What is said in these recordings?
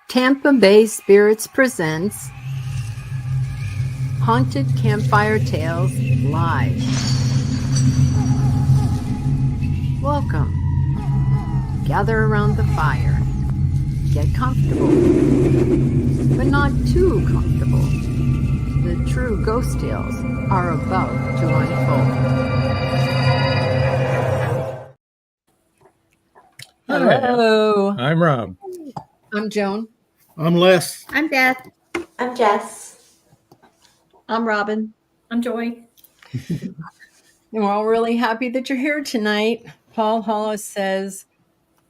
Tampa Bay Spirits presents Haunted Campfire Tales Live. Welcome. Gather around the fire. Get comfortable, but not too comfortable. The true ghost tales are about to unfold. Hello. I'm Rob. I'm Joan. I'm Les. I'm Beth. I'm Jess. I'm Robin. I'm Joy. And we're all really happy that you're here tonight. Paul Hollis says,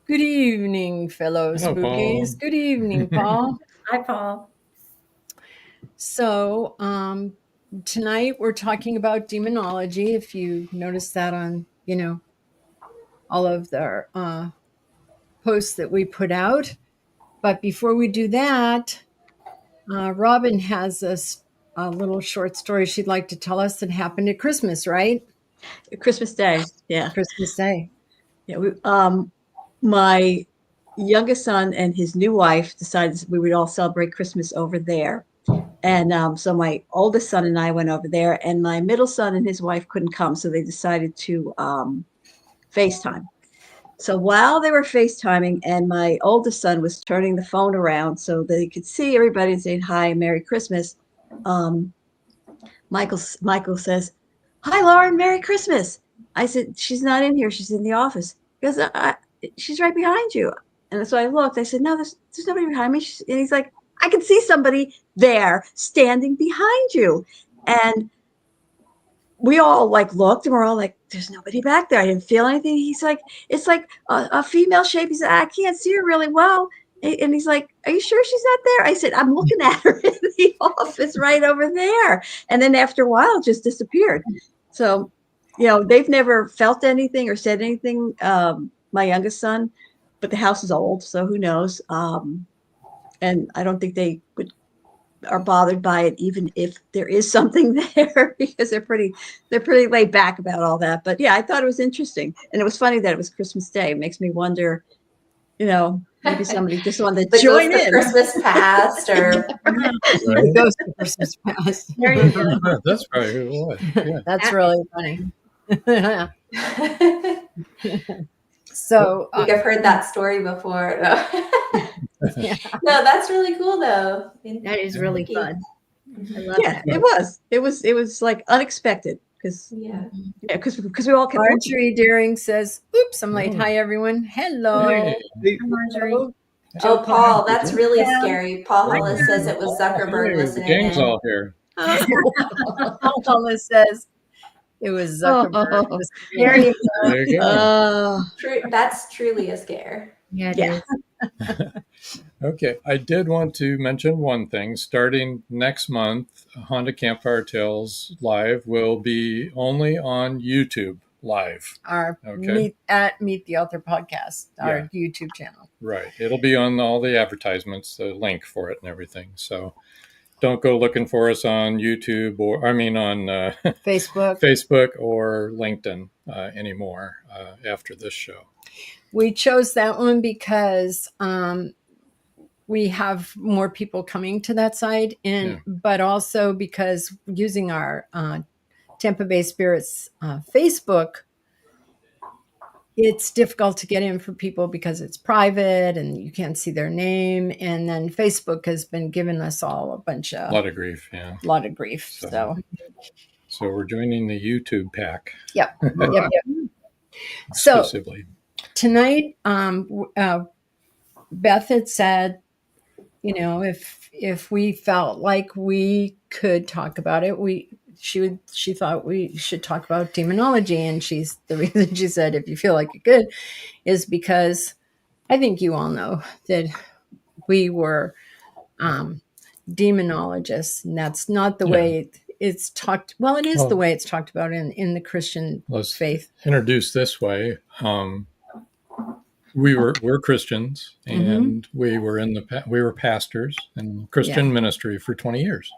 "Good evening, fellow Hello, spookies." Paul. Good evening, Paul. Hi, Paul. So tonight we're talking about demonology. If you notice that on, all of the posts that we put out. But before we do that, Robin has a little short story she'd like to tell us that happened at Christmas, right? Christmas Day. Yeah. Christmas Day. Yeah. My youngest son and his new wife decided we would all celebrate Christmas over there. And so my oldest son and I went over there, and my middle son and his wife couldn't come. So they decided to FaceTime. So while they were FaceTiming and my oldest son was turning the phone around so they could see everybody and saying hi and Merry Christmas, Michael says, "Hi, Lauren, Merry Christmas." I said, "She's not in here. She's in the office." He goes, "She's right behind you." And so I looked. I said, "No, there's nobody behind me." And he's like, "I can see somebody there standing behind you." And we all looked and we're all like, "There's nobody back there." I didn't feel anything. He's like, "It's like a female shape." He said, "I can't see her really well." And he's like, "Are you sure she's not there?" I said, "I'm looking at her in the office right over there." And then after a while, it just disappeared. So, they've never felt anything or said anything, my youngest son, but the house is old, so who knows? And I don't think they are bothered by it, even if there is something there, because they're pretty laid back about all that. But yeah, I thought it was interesting, and it was funny that it was Christmas Day. It makes me wonder, maybe somebody just wanted to join in. Christmas past, or The ghost of Christmas past. there you go. That's probably who it was. Yeah. That's really funny. So I think I've heard that story before. No. yeah, No, that's really cool though. That is really fun. I love that. It was like unexpected because we all kept Marjorie Deering says, "Oops, I'm late. Hi, everyone. Hello." Hey. Marjorie. Oh, Paul, that's really scary. Paul Hollis says it was Zuckerberg The listening gang's in. all here. Paul Hollis says it was Zuckerberg. There you go. There you go. That's truly a scare. Yeah. Okay, I did want to mention one thing. Starting next month, Haunted Campfire Tales Live will be only on YouTube Live. Our Okay. Meet the Author podcast, our YouTube channel. Right. It'll be on all the advertisements, the link for it and everything. So don't go looking for us on YouTube on Facebook or LinkedIn anymore after this show. We chose that one because we have more people coming to that site, but also because using our Tampa Bay Spirits Facebook, it's difficult to get in for people because it's private and you can't see their name. And then Facebook has been giving us all a lot of grief. Yeah. lot of grief. So we're joining the YouTube pack. Yep. Exclusively. So tonight, Beth had said, if we felt like we could talk about it, she thought we should talk about demonology. And the reason she said, if you feel like you could, is because I think you all know that we were demonologists, and that's not the way it's talked. Well, it is the way it's talked about in the Christian faith. Introduced this way. We're Christians, and we were pastors in Christian ministry for 20 years,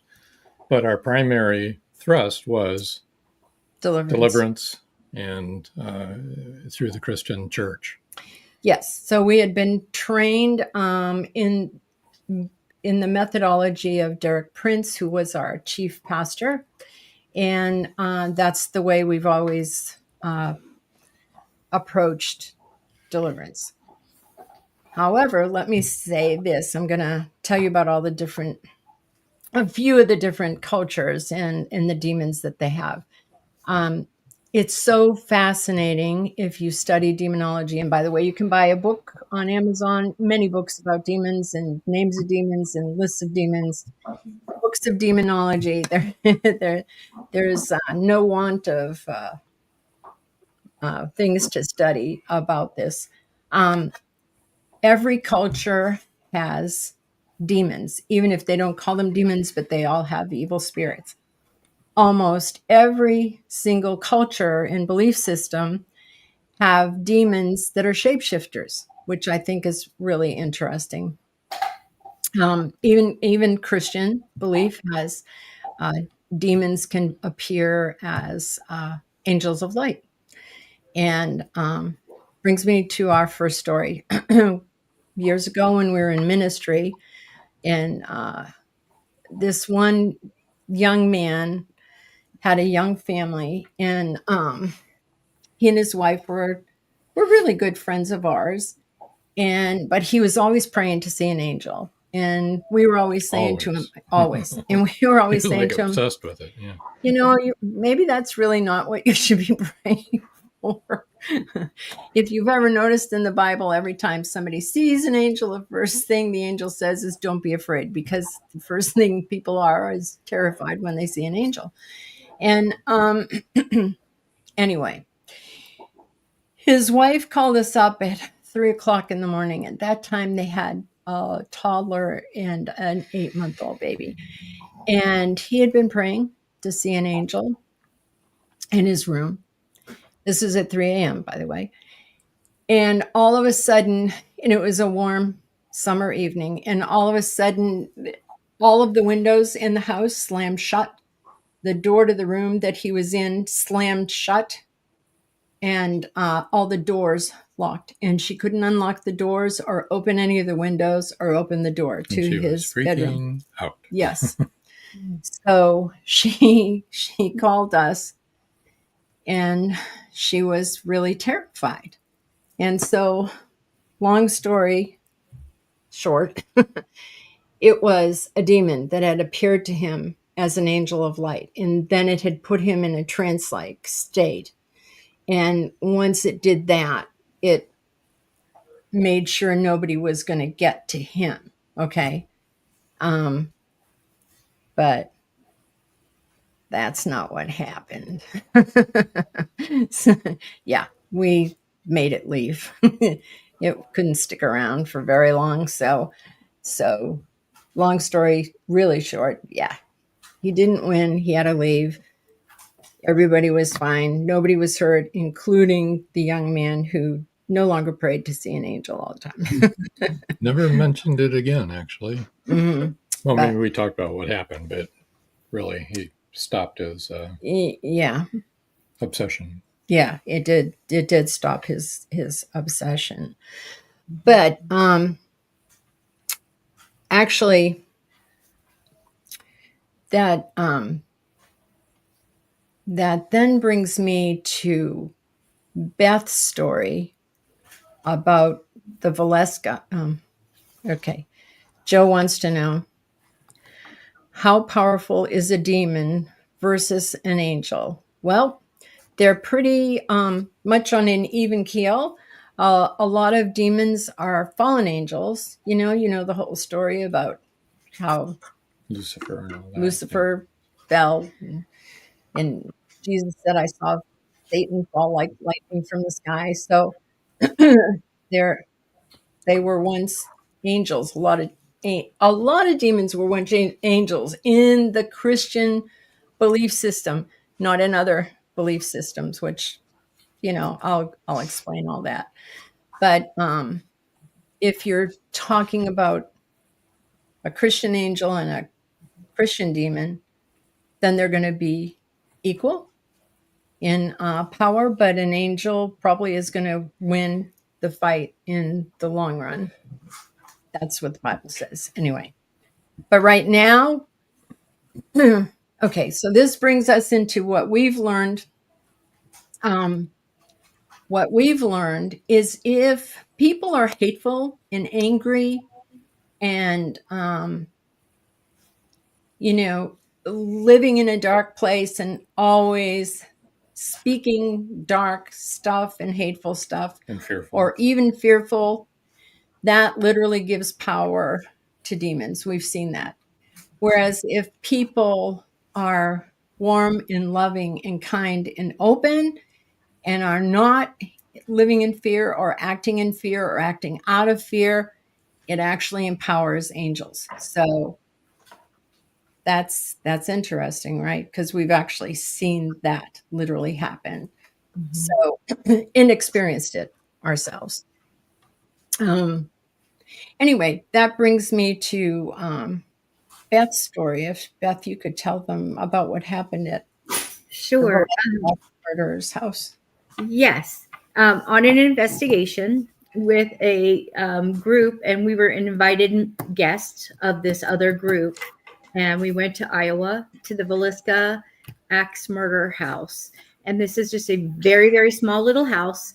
but our primary thrust was deliverance and through the Christian church. Yes. So we had been trained in in the methodology of Derek Prince, who was our chief pastor. And that's the way we've always approached deliverance. However, let me say this. I'm going to tell you about a few of the different cultures and the demons that they have. It's so fascinating if you study demonology. And by the way, you can buy a book on Amazon, many books about demons and names of demons and lists of demons, books of demonology. There's no want of things to study about this. Every culture has demons, even if they don't call them demons, but they all have evil spirits. Almost every single culture and belief system have demons that are shapeshifters, which I think is really interesting. Even Christian belief has demons can appear as angels of light. And brings me to our first story. Years ago when we were in ministry, and this one young man had a young family, and he and his wife were really good friends of ours. But he was always praying to see an angel. And we were always saying to him, always. And we were always saying to him, obsessed with it. Yeah. Maybe that's really not what you should be praying for. If you've ever noticed in the Bible, every time somebody sees an angel, the first thing the angel says is, don't be afraid, because the first thing people are is terrified when they see an angel. And anyway, his wife called us up at 3:00 in the morning. At that time, they had a toddler and an 8-month-old baby. And he had been praying to see an angel in his room. This is at 3 a.m., by the way. And all of a sudden, and it was a warm summer evening, and all of a sudden, all of the windows in the house slammed shut. The door to the room that he was in slammed shut, and all the doors locked. And she couldn't unlock the doors or open any of the windows or open the door to his bedroom. Out. Yes. So she called us, and she was really terrified. And so, long story short, it was a demon that had appeared to him as an angel of light. And then it had put him in a trance-like state. And once it did that, it made sure nobody was going to get to him. Okay. But that's not what happened. So, yeah, we made it leave. It couldn't stick around for very long. So long story really short, yeah, he didn't win. He had to leave. Everybody was fine. Nobody was hurt, including the young man who no longer prayed to see an angel all the time. Never mentioned it again, actually. Mm-hmm. Well, maybe we talked about what happened, but really, he stopped his obsession. Yeah, it did. It did stop his obsession. But actually, that then brings me to Beth's story about the Valeska. Okay, Joe wants to know, how powerful is a demon versus an angel? Well, they're pretty much on an even keel. A lot of demons are fallen angels. You know the whole story about how Lucifer and all that. Lucifer fell, and Jesus said, I saw Satan fall like lightning from the sky. So they were once angels. A lot of demons were once angels in the Christian belief system, not in other belief systems, which, I'll explain all that. But if you're talking about a Christian angel and a Christian demon, then they're going to be equal in power, but an angel probably is going to win the fight in the long run. That's what the Bible says anyway. But right now, okay, so this brings us into what we've learned. What we've learned is if people are hateful and angry and, living in a dark place and always speaking dark stuff and hateful stuff, and fearful, or even fearful, that literally gives power to demons. We've seen that. Whereas if people are warm and loving and kind and open and are not living in fear or acting in fear or acting out of fear, it actually empowers angels. So that's interesting, right? Because we've actually seen that literally happen. Mm-hmm. So and experienced it ourselves. Anyway, that brings me to Beth's story. If Beth, you could tell them about what happened at Sure. the murderer's house. Yes. On an investigation with a group, and we were an invited guest of this other group, and we went to Iowa to the Villisca Axe Murder House. And this is just a very, very small little house.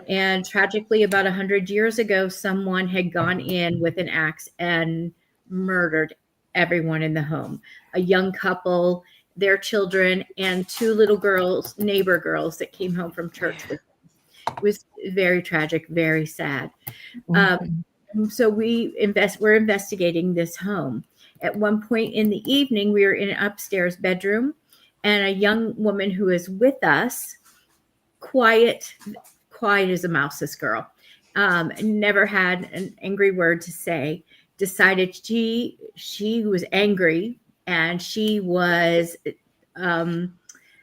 And tragically, about 100 years ago, someone had gone in with an axe and murdered everyone in the home. A young couple, their children, and 2 little girls, neighbor girls that came home from church with them. It was very tragic, very sad. So we're investigating this home. At one point in the evening, we were in an upstairs bedroom, and a young woman who is with us, quiet as a mouse, this girl, never had an angry word to say, decided she was angry, and she was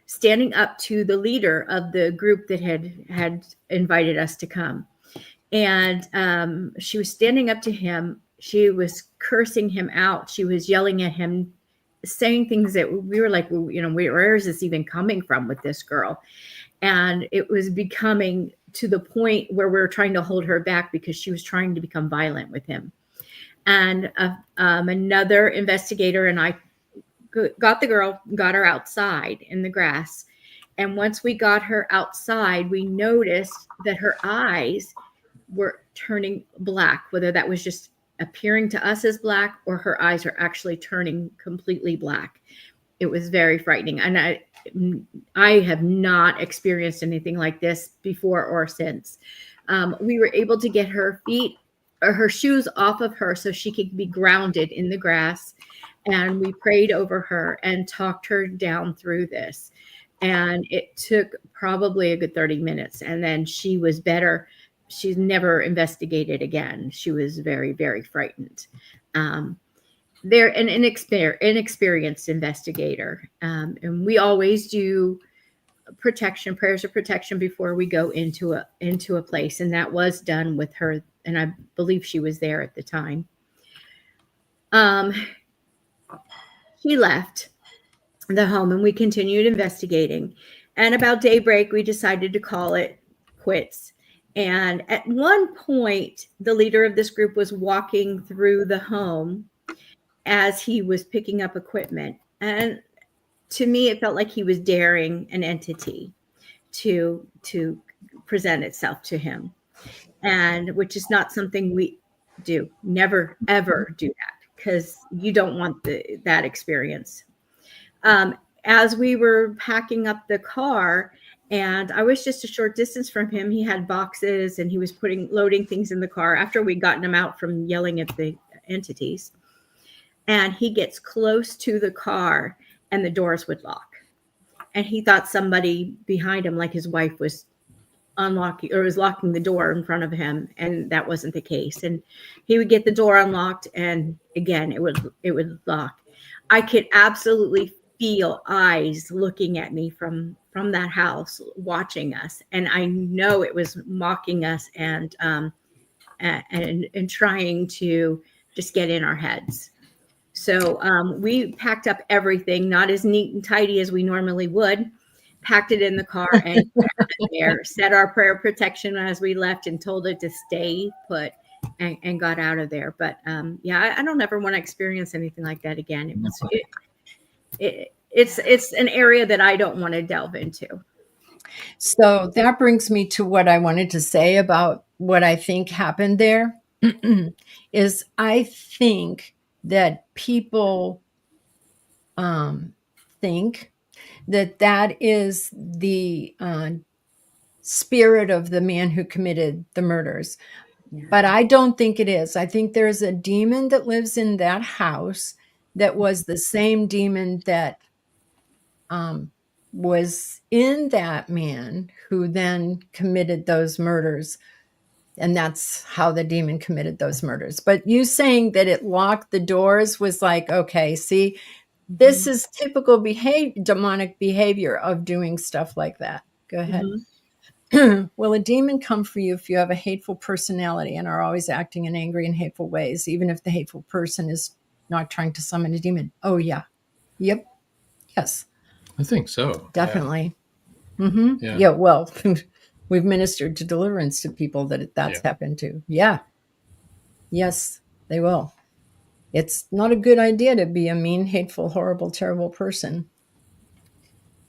standing up to the leader of the group that had invited us to come. And she was standing up to him. She was cursing him out. She was yelling at him, saying things that we were like, well, where is this even coming from with this girl? And it was becoming to the point where we were trying to hold her back because she was trying to become violent with him. And another investigator and I got the girl, got her outside in the grass. And once we got her outside, we noticed that her eyes were turning black, whether that was just appearing to us as black or her eyes are actually turning completely black. It was very frightening. And I have not experienced anything like this before or since. We were able to get her feet or her shoes off of her so she could be grounded in the grass. And we prayed over her and talked her down through this. And it took probably a good 30 minutes. And then she was better. She's never investigated again. She was very, very frightened. They're an inexperienced investigator. And we always do prayers of protection before we go into a place. And that was done with her. And I believe she was there at the time. She left the home and we continued investigating. And about daybreak, we decided to call it quits. And at one point, the leader of this group was walking through the home as he was picking up equipment. And to me, it felt like he was daring an entity to present itself to him. And which is not something we do. Never, ever do that, because you don't want that experience. As we were packing up the car, and I was just a short distance from him, he had boxes and he was loading things in the car after we'd gotten him out from yelling at the entities. And he gets close to the car and the doors would lock. And he thought somebody behind him, like his wife, was unlocking or was locking the door in front of him, and that wasn't the case. And he would get the door unlocked, and again it would lock. I could absolutely feel eyes looking at me from that house, watching us, and I know it was mocking us and trying to just get in our heads. So we packed up everything, not as neat and tidy as we normally would, packed it in the car and there, said our prayer of protection as we left and told it to stay put and got out of there. But yeah, I don't ever want to experience anything like that again. It's an area that I don't want to delve into. So that brings me to what I wanted to say about what I think happened there. Is I think that people think that is the spirit of the man who committed the murders. Yeah. But I don't think it is. I think there's a demon that lives in that house that was the same demon that was in that man who then committed those murders. And that's how the demon committed those murders. But you saying that it locked the doors was like, okay, see, this is typical demonic behavior of doing stuff like that. Go ahead. Mm-hmm. Will a demon come for you if you have a hateful personality and are always acting in angry and hateful ways, even if the hateful person is not trying to summon a demon? Oh, yeah. Yep. Yes. I think so. Definitely. Yeah. Mm-hmm. Yeah. Well, we've ministered to deliverance to people that's happened to. Yeah. Yes, they will. It's not a good idea to be a mean, hateful, horrible, terrible person.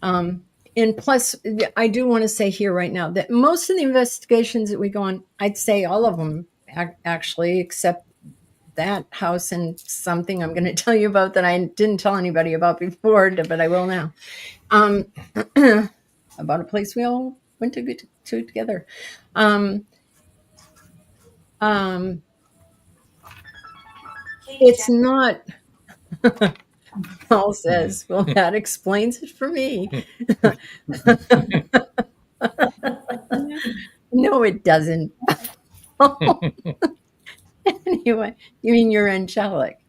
And plus, I do want to say here right now that most of the investigations that we go on, I'd say all of them actually, except that house and something I'm going to tell you about that I didn't tell anybody about before, but I will now. About a place we all went to together. It's not. Paul says, well, that explains it for me. No, it doesn't. Anyway, you mean you're angelic.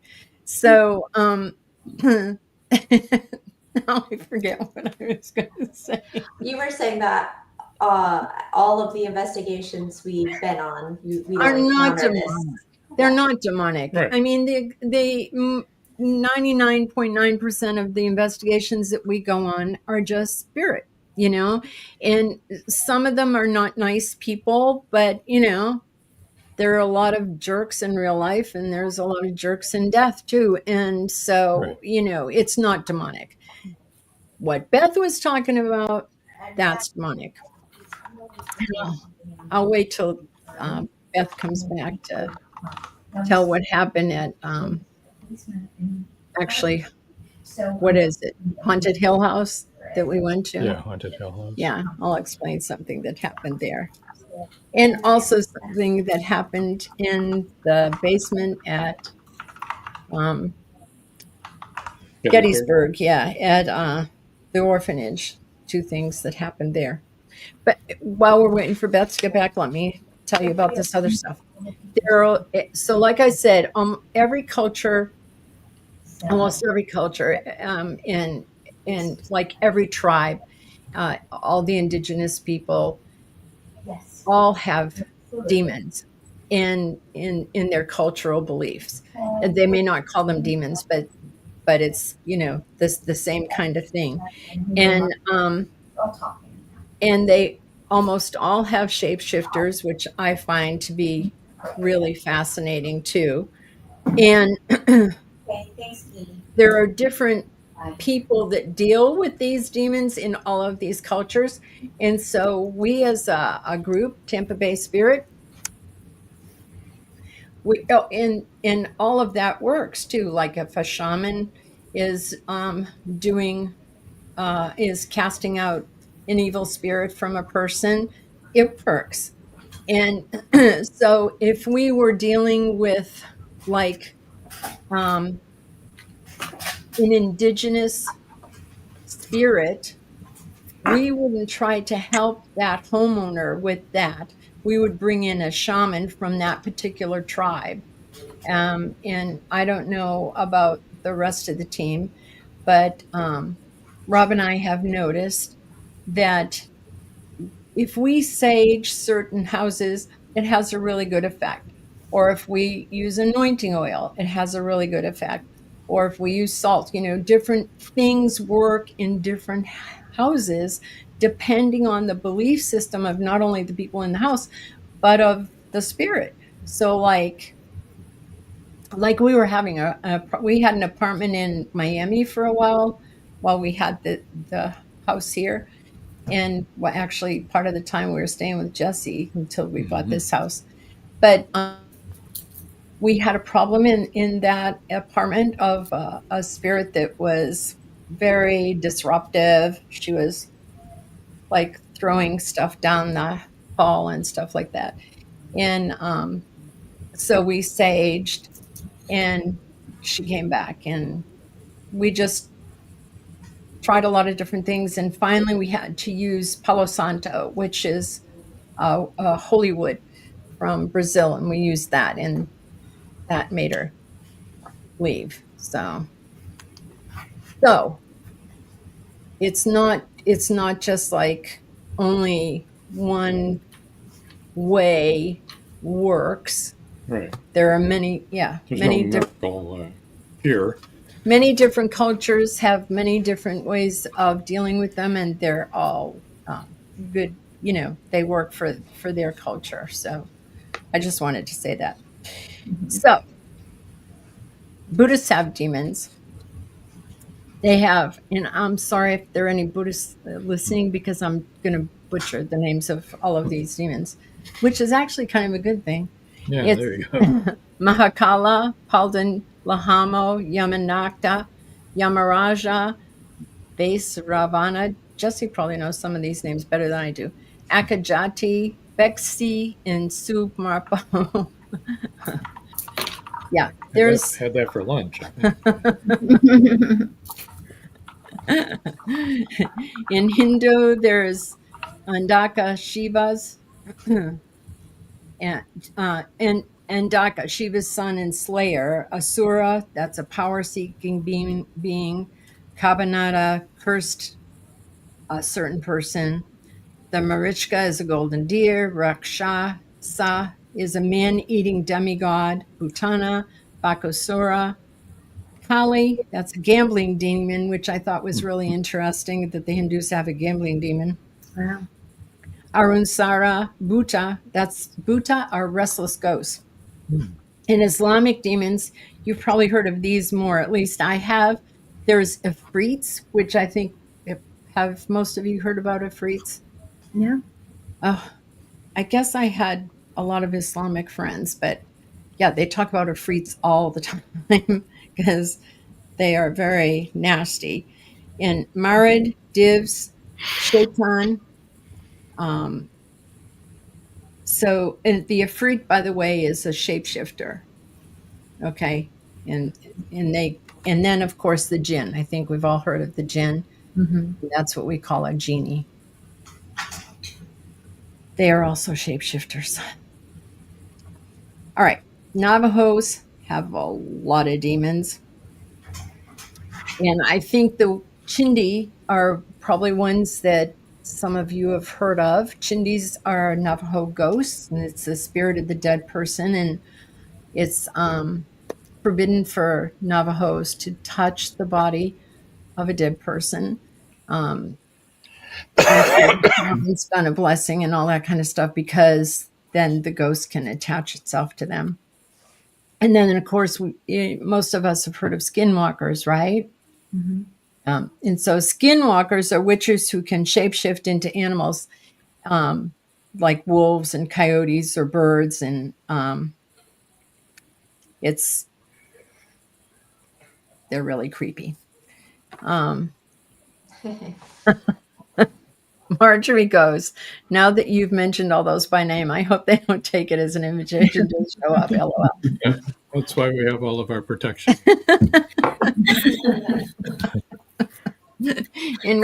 So, now I forget what I was going to say. You were saying that all of the investigations we've been on, we are not demonic. They're not demonic. Right. I mean, the 99.9% of the investigations that we go on are just spirit, and some of them are not nice people, but, there are a lot of jerks in real life and there's a lot of jerks in death too. And so, right. It's not demonic. What Beth was talking about, that's demonic. I'll wait till Beth comes back to tell what happened at actually, what is it? Haunted Hill House that we went to? Yeah, Haunted Hill House. Yeah, I'll explain something that happened there. And also something that happened in the basement at Gettysburg, at the orphanage. 2 things that happened there. But while we're waiting for Beth to get back, let me tell you about this other stuff. So like I said, every culture, almost every culture, and like every tribe, all the indigenous people, all have demons in their cultural beliefs. And they may not call them demons, but it's the same kind of thing. And they almost all have shapeshifters, which I find to be really fascinating too. And there are different people that deal with these demons in all of these cultures. And so we as a group, Tampa Bay Spirit, and all of that works too. Like if a shaman is is casting out an evil spirit from a person, it works. And so if we were dealing with like an indigenous spirit, we wouldn't try to help that homeowner with that. We would bring in a shaman from that particular tribe. And I don't know about the rest of the team, but Rob and I have noticed that if we sage certain houses, it has a really good effect. Or if we use anointing oil, it has a really good effect. Or if we use salt, different things work in different houses depending on the belief system of not only the people in the house, but of the spirit. So like we were having we had an apartment in Miami for a while we had the house here. And actually part of the time we were staying with Jesse until we bought this house. But we had a problem in that apartment of a spirit that was very disruptive. She was like throwing stuff down the hall and stuff like that. And so we saged, and she came back, and we just tried a lot of different things. And finally we had to use Palo Santo, which is holy wood from Brazil. And we used that, and that made her leave. So it's not just like only one way works. Right. There are many, There's many no miracle here. Many different cultures have many different ways of dealing with them, and they're all good. They work for their culture. So I just wanted to say that. So Buddhists have demons. They have, and I'm sorry if there are any Buddhists listening, because I'm going to butcher the names of all of these demons, which is actually kind of a good thing. Yeah, there you go. Mahakala, Palden Lahamo, Yamanakta, Yamaraja, Vaisravana. Jesse probably knows some of these names better than I do. Akajati, Bexi, and Submarpo. Yeah, there's had that for lunch. in Hindu there's Andaka Shivas, and Andaka, Shiva's son and slayer. Asura, that's a power-seeking being. Kabanata, cursed a certain person. The Marichka is a golden deer. Rakshasa is a man-eating demigod. Bhutana, Bakasura. Kali, that's a gambling demon, which I thought was really interesting that the Hindus have a gambling demon. Wow. Arunsara, Bhuta, that's Bhuta are restless ghosts. In Islamic demons, you've probably heard of these more, at least I have. There's Ifrits, which I think, have most of you heard about Ifrits? Yeah. Oh, I guess I had a lot of Islamic friends, but yeah, they talk about Ifrits all the time because they are very nasty. And Marid, Divs, Shaitan. So the Ifrit, by the way, is a shapeshifter. Okay. And then of course the jinn. I think we've all heard of the jinn. Mm-hmm. That's what we call a genie. They are also shapeshifters. All right. Navajos have a lot of demons. And I think the Chindi are probably ones that some of you have heard of. Chindis are Navajo ghosts, and it's the spirit of the dead person. And it's forbidden for Navajos to touch the body of a dead person. It's done a blessing and all that kind of stuff, because then the ghost can attach itself to them. And then, of course, most of us have heard of skinwalkers, right? Mm-hmm. And so skinwalkers are witches who can shapeshift into animals, like wolves and coyotes or birds. And they're really creepy. Marjorie goes, now that you've mentioned all those by name, I hope they don't take it as an invitation to show up. LOL. Yeah, that's why we have all of our protection. And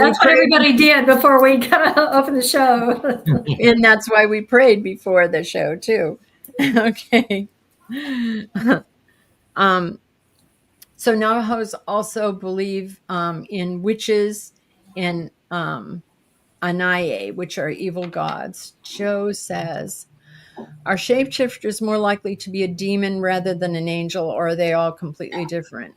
that's what everybody did before we got to open the show. And that's why we prayed before the show too. Okay. So Navajos also believe in witches and Anaye, which are evil gods. Joe says, are shapeshifters more likely to be a demon rather than an angel, or are they all completely different?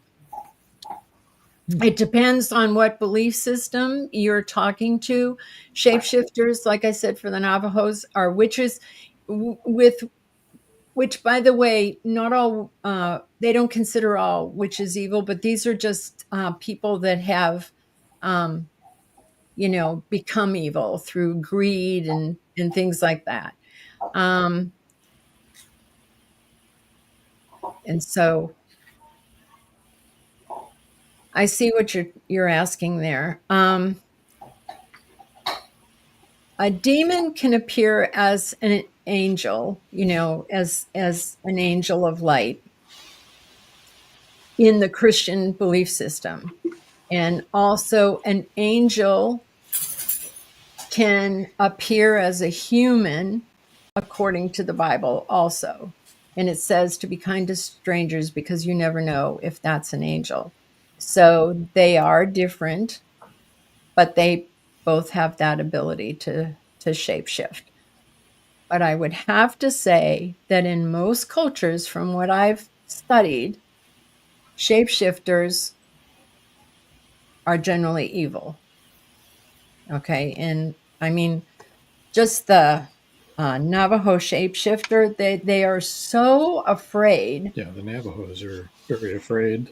It depends on what belief system you're talking to. Shapeshifters, like I said, for the Navajos, are witches with which, by the way, not all, they don't consider all witches evil, but these are just people that have, become evil through greed and things like that. And so I see what you're asking there. A demon can appear as an angel, as an angel of light in the Christian belief system. And also an angel can appear as a human according to the Bible also. And it says to be kind to strangers because you never know if that's an angel. So they are different, but they both have that ability to shapeshift. But I would have to say that in most cultures, from what I've studied, shapeshifters are generally evil. Okay. And I mean, just the Navajo shapeshifter, they are so afraid. Yeah, the Navajos are very afraid.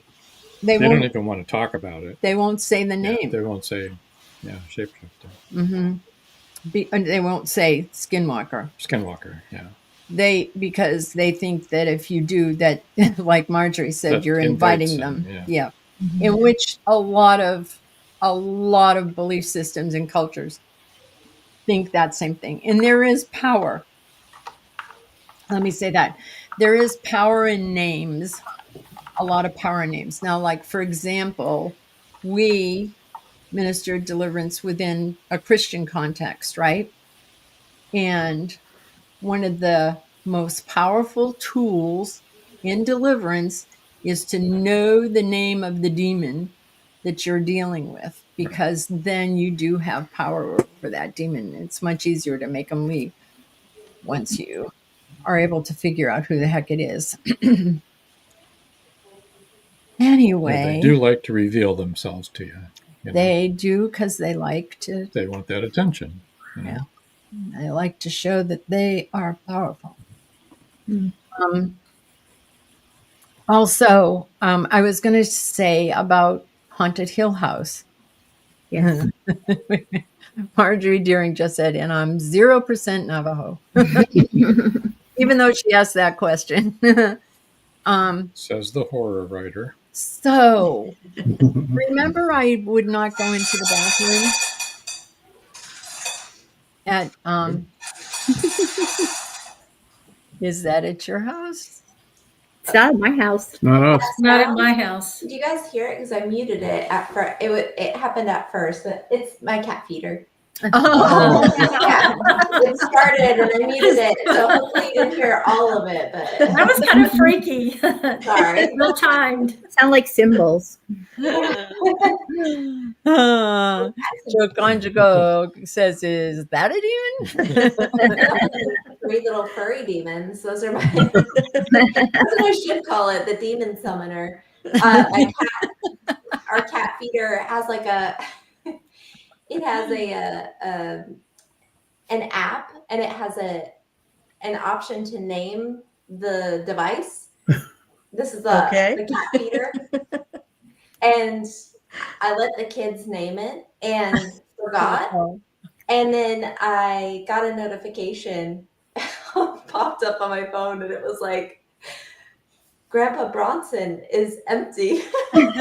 They don't even want to talk about it. They won't say the name. They won't say, shapeshifter. Mm-hmm. They won't say skinwalker. Skinwalker, yeah. Because they think that if you do that, like Marjorie said, that you're inviting them. Yeah. Mm-hmm. In which a lot of belief systems and cultures think that same thing. And there is power. Let me say that. There is power in names, a lot of power in names. Now, like, for example, we ministered deliverance within a Christian context, right? And one of the most powerful tools in deliverance is to know the name of the demon that you're dealing with, because then you do have power over that demon. It's much easier to make them leave once you are able to figure out who the heck it is. Anyway. Yeah, they do like to reveal themselves to you. They do, because they like to. They want that attention. Yeah. They like to show that they are powerful. Also, I was going to say about Haunted Hill House. Yes. Marjorie Deering just said, and I'm 0% Navajo. Even though she asked that question. Says the horror writer. So, remember I would not go into the bathroom at, is that at your house? It's not at my house. Not us. Not at my house. Do you guys hear it? Because I muted it at first. It happened at first, but it's my cat feeder. Oh. Yeah, it started and I muted it, so hopefully you didn't hear all of it. But That was kind of freaky. Sorry. Well timed. Sound like cymbals. Joe Conjugal says, is that a demon? 3 little furry demons. Those are my. That's what I should call it, the demon summoner. Our cat feeder has like a. It has an app, and it has an option to name the device. This is the cat feeder, and I let the kids name it and forgot. And then I got a notification popped up on my phone, and it was like, Grandpa Bronson is empty. They named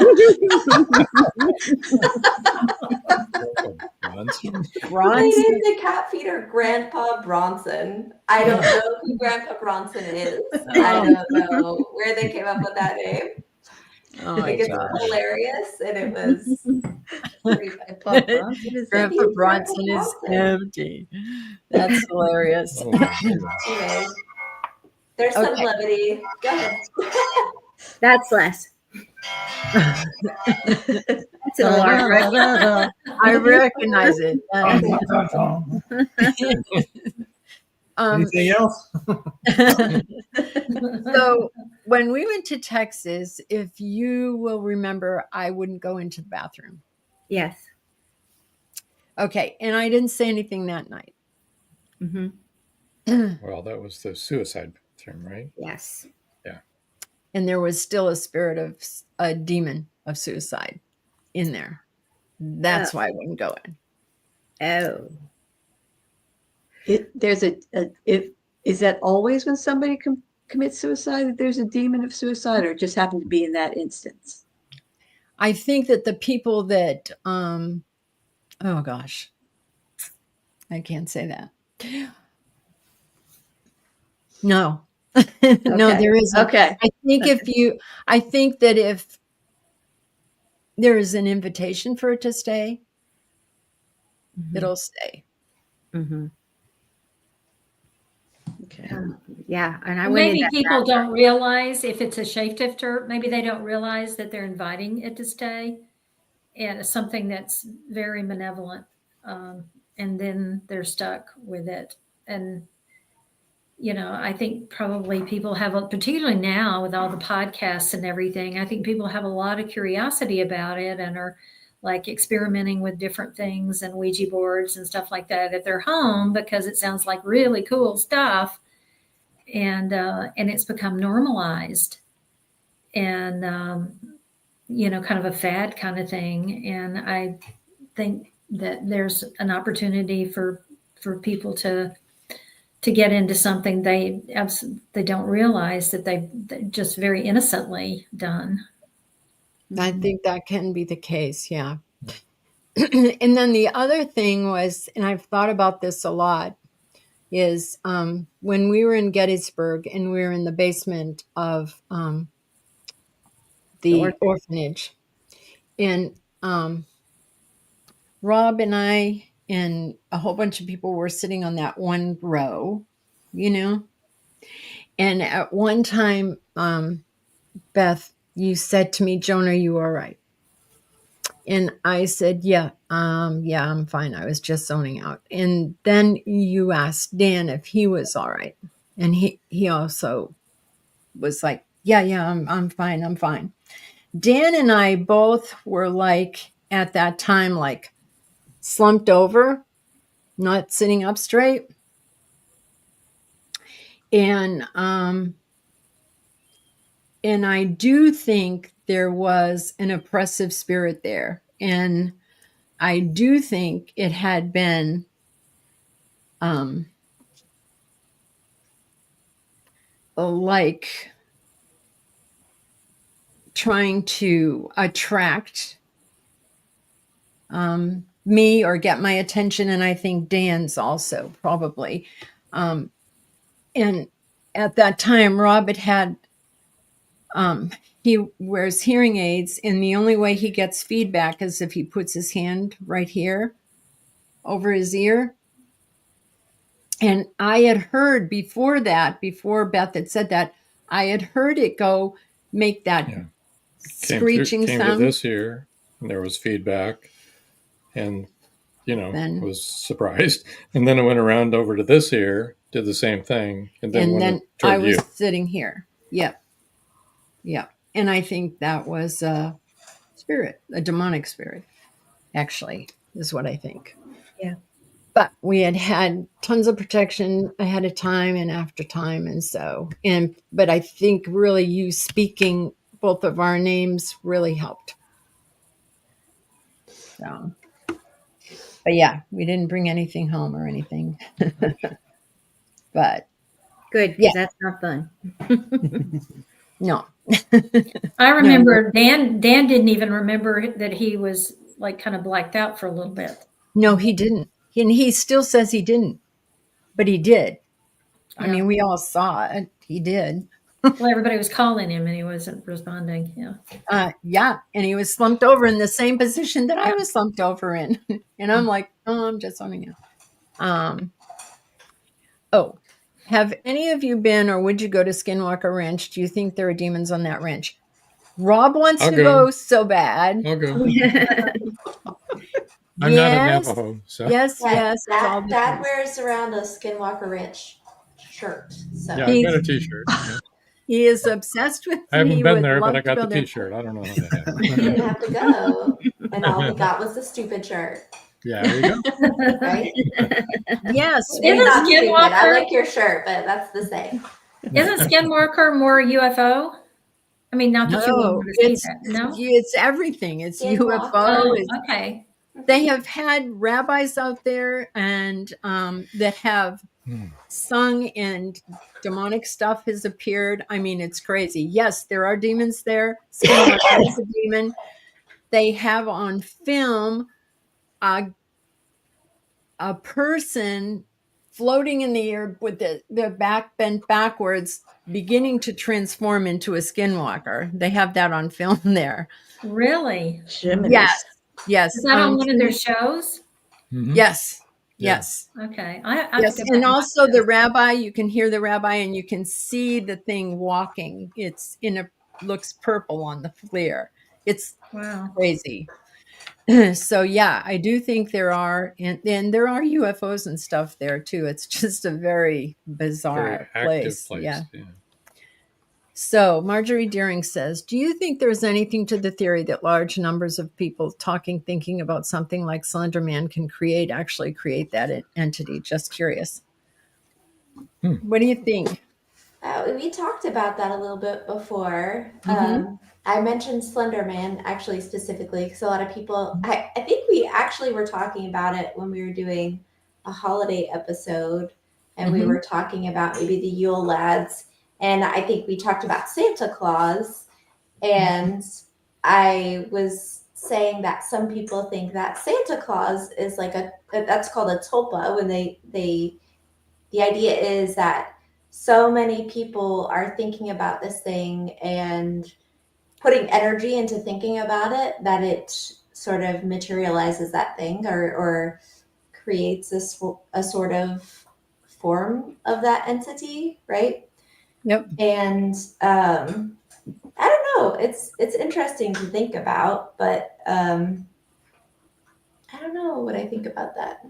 the cat feeder Grandpa Bronson. I don't know who Grandpa Bronson is. I don't know where they came up with that name. Oh, I think it's hilarious, and it was Grandpa Bronson is empty. That's hilarious. Anyway, there's some levity. Go ahead. That's less. That's an alarm, right? I recognize it. Anything else? So when we went to Texas, if you will remember, I wouldn't go into the bathroom. Yes. Okay. And I didn't say anything that night. Mm-hmm. Well, that was the suicide term, right? Yes. And there was still a demon of suicide in there. That's why I wouldn't go in. Oh. Is that always when somebody commits suicide that there's a demon of suicide, or it just happened to be in that instance? I think that the people that, oh gosh, I can't say that. No, no, Okay. there isn't. Okay. I think that if there is an invitation for it to stay, it'll stay. Mm-hmm. Okay. Yeah, and I And went maybe in people don't realize if it's a shapeshifter, maybe they don't realize that they're inviting it to stay, and it's something that's very malevolent, and then they're stuck with it. And I think probably people have, particularly now with all the podcasts and everything, I think people have a lot of curiosity about it and are like experimenting with different things and Ouija boards and stuff like that at their home because it sounds like really cool stuff. And it's become normalized and, kind of a fad kind of thing. And I think that there's an opportunity for people to get into something they don't realize that they've just very innocently done. I think that can be the case. Yeah. And then the other thing was, and I've thought about this a lot, is when we were in Gettysburg and we were in the basement of the orphanage, and Rob and I and a whole bunch of people were sitting on that one row, and at one time, Beth, you said to me, "Joan, are you all right?" And I said, yeah, I'm fine. I was just zoning out. And then you asked Dan if he was all right. And he also was like, yeah, I'm fine. I'm fine. Dan and I both were like, at that time, like slumped over, not sitting up straight. And I do think there was an oppressive spirit there. And I do think it had been like trying to attract me or get my attention. And I think Dan's also probably. And at that time, Rob had he wears hearing aids, and the only way he gets feedback is if he puts his hand right here over his ear. And I had heard before Beth had said that, I had heard it make that screeching came sound. to this ear, and there was feedback, and was surprised. And then it went around over to this ear, did the same thing, and then I was sitting here. Yep. And I think that was a spirit, a demonic spirit, actually, is what I think. Yeah. But we had tons of protection ahead of time and after time. But I think really you speaking both of our names really helped. So, but yeah, we didn't bring anything home or anything. But good, because that's not fun. No. I remember Dan didn't even remember that he was like kind of blacked out for a little bit. No, he didn't. And he still says he didn't, but he did. I mean, we all saw it. He did. Well, everybody was calling him and he wasn't responding. Yeah. And he was slumped over in the same position that I was slumped over in. And I'm like, oh, I'm just zoning out. Have any of you been, or would you go to Skinwalker Ranch? Do you think there are demons on that ranch? Rob wants to go so bad. I'll go. I'm not a Navajo, so. Yes. Dad wears around a Skinwalker Ranch shirt. So. Yeah, I've got a T-shirt. Yeah. He is obsessed with. I haven't been there, but I got the T-shirt. I don't know how that happened. You didn't have to go, and all we got was the stupid shirt. Yeah, there you go. Right? Yes. It's not stupid. I like your shirt, but that's the same. Isn't Skinwalker more UFO? I mean, not that you wouldn't No, want to see that. No. it's everything. It's Skinwalker. UFO. Oh, It's, okay. they have had rabbis out there and that have sung, and demonic stuff has appeared. I mean, it's crazy. Yes, there are demons there. Skinwalker is a demon. They have on film a person floating in the air with the back bent backwards, beginning to transform into a skinwalker. They have that on film there. Really? Yes. Yes. Is that on one of their shows? Yes. Yeah. Yes. Okay. I Yes. And also the rabbi, you can hear the rabbi and you can see the thing walking. It's looks purple on the flare. It's crazy. So yeah, I do think there are, and there are UFOs and stuff there too. It's just a very bizarre place. Yeah. So Marjorie Deering says, do you think there's anything to the theory that large numbers of people thinking about something like Slender Man can actually create that entity? Just curious. What do you think? We talked about that a little bit before. Mm-hmm. I mentioned Slender Man actually specifically because a lot of people, I think we actually were talking about it when we were doing a holiday episode, and we were talking about maybe the Yule Lads, and I think we talked about Santa Claus, and I was saying that some people think that Santa Claus is like that's called a tulpa, when the idea is that so many people are thinking about this thing and putting energy into thinking about it that it sort of materializes that thing or creates a sort of form of that entity, right? Yep. And I don't know. It's interesting to think about, but I don't know what I think about that.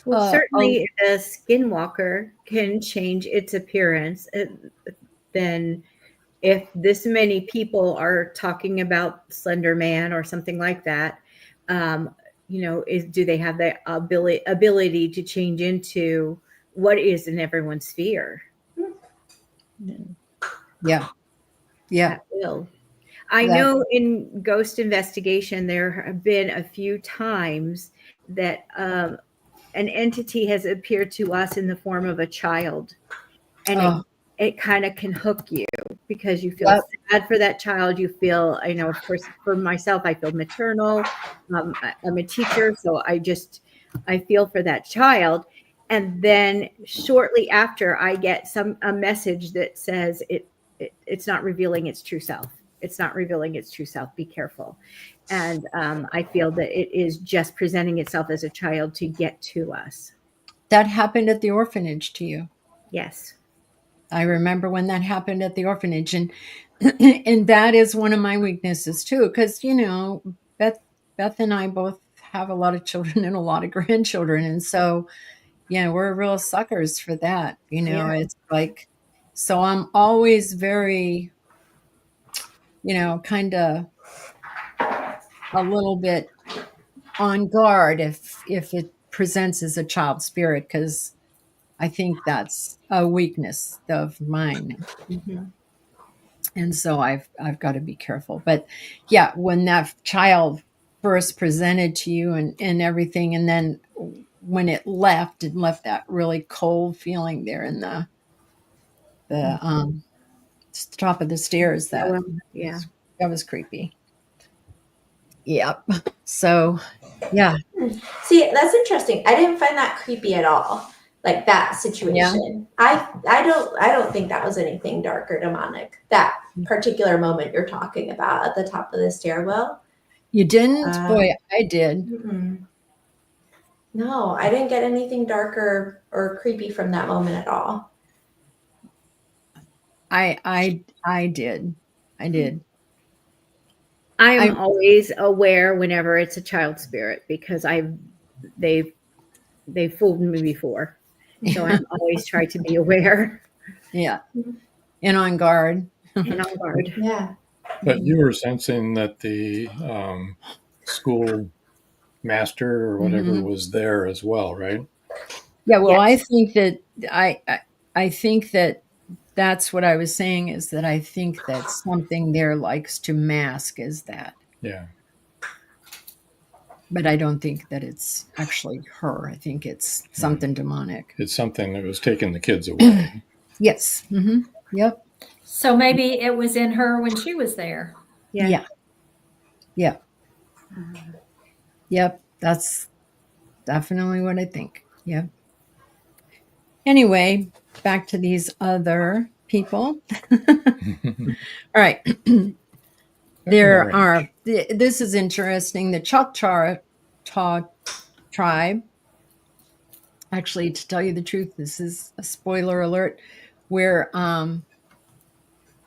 Well, certainly a skinwalker can change its appearance. Then if this many people are talking about Slender Man or something like that, do they have the ability to change into what is in everyone's fear? Yeah. Yeah. That will. I know in ghost investigation, there have been a few times that an entity has appeared to us in the form of a child, and it kind of can hook you because you feel sad for that child. You feel, of course, for myself, I feel maternal. I'm a teacher, so I feel for that child. And then shortly after, I get a message that says it's not revealing its true self. It's not revealing its true self. Be careful. And I feel that it is just presenting itself as a child to get to us. That happened at the orphanage to you? Yes. I remember when that happened at the orphanage, and that is one of my weaknesses too, because Beth and I both have a lot of children and a lot of grandchildren, and so we're real suckers for that. It's like, so I'm always very, kind of a little bit on guard if it presents as a child spirit, because I think that's a weakness of mine. And so I've got to be careful. But yeah, when that child first presented to you and everything, and then when it left that really cold feeling there in the top of the stairs. That was creepy. Yep. So yeah. See, that's interesting. I didn't find that creepy at all. Like that situation. Yeah. I don't think that was anything dark or demonic. That particular moment you're talking about at the top of the stairwell. You didn't? Boy, I did. No, I didn't get anything dark or creepy from that moment at all. I did. I did. I'm always aware whenever it's a child spirit because they've fooled me before. So I'm always trying to be aware. Yeah. And on guard. Yeah. But you were sensing that the school master or whatever was there as well, right? Yeah. Well, yes. I think that that's what I was saying, is that I think that something there likes to mask as that. Yeah. But I don't think that it's actually her. I think it's something demonic. It's something that was taking the kids away. Yes. Mm-hmm. Yep. So maybe it was in her when she was there. Yeah. Yep. Yep. That's definitely what I think. Yep. Anyway, back to these other people. All right. There are, this is interesting. The Choctaw tribe, actually, to tell you the truth, this is a spoiler alert. We're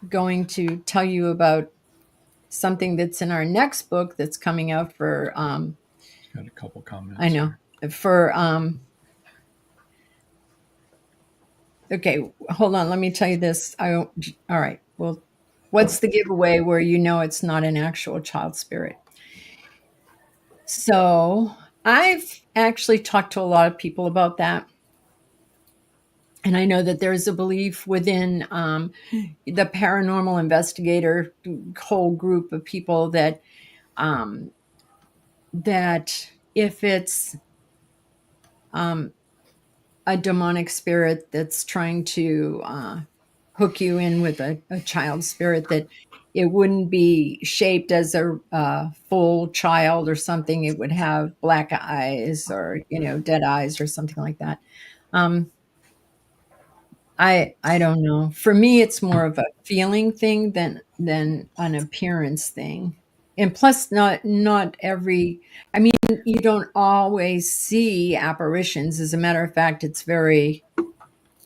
going to tell you about something that's in our next book that's coming out for. Got a couple comments. I know. For. Okay, hold on. Let me tell you this. All right. Well, what's the giveaway where you know it's not an actual child spirit? So I've actually talked to a lot of people about that. And I know that there's a belief within the paranormal investigator whole group of people that that if it's a demonic spirit that's trying to hook you in with a child spirit, that it wouldn't be shaped as a full child or something. It would have black eyes or, dead eyes or something like that. I don't know. For me, it's more of a feeling thing than an appearance thing. And plus, not every. I mean, you don't always see apparitions. As a matter of fact, it's very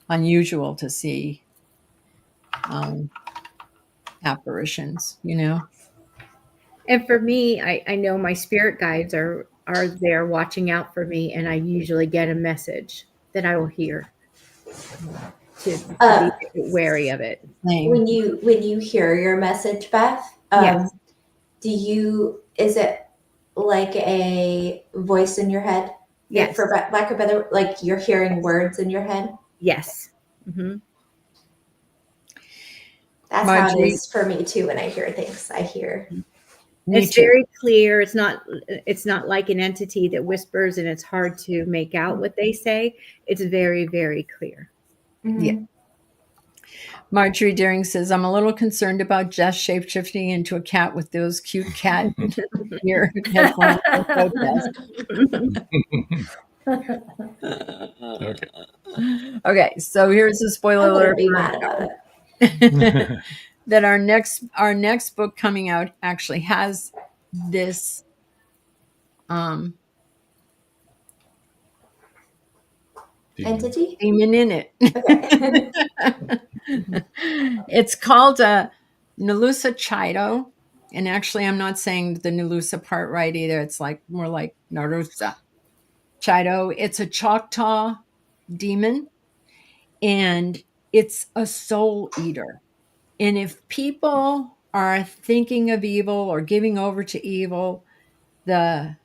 unusual to see apparitions. And for me, I know my spirit guides are there watching out for me, and I usually get a message that I will hear to be wary of it. When you hear your message, Beth, Yes. Is it like a voice in your head? Yes. For lack of better, like you're hearing words in your head? Yes. Mm-hmm. That's how it is for me too. When I hear things, I hear. It's very clear. It's not like an entity that whispers and it's hard to make out what they say. It's very, very clear. Mm-hmm. Yeah. Marjorie Daring says, I'm a little concerned about Jess shapeshifting into a cat with those cute cat ear headphones. Okay, so here's a spoiler alert. Be mad about it. That our next book coming out actually has this entity demon in it. Okay. It's called Nalusa Chido, and actually I'm not saying the Nalusa part right either. It's more like Narusa Chido. It's a Choctaw demon, and it's a soul eater. And if people are thinking of evil or giving over to evil, the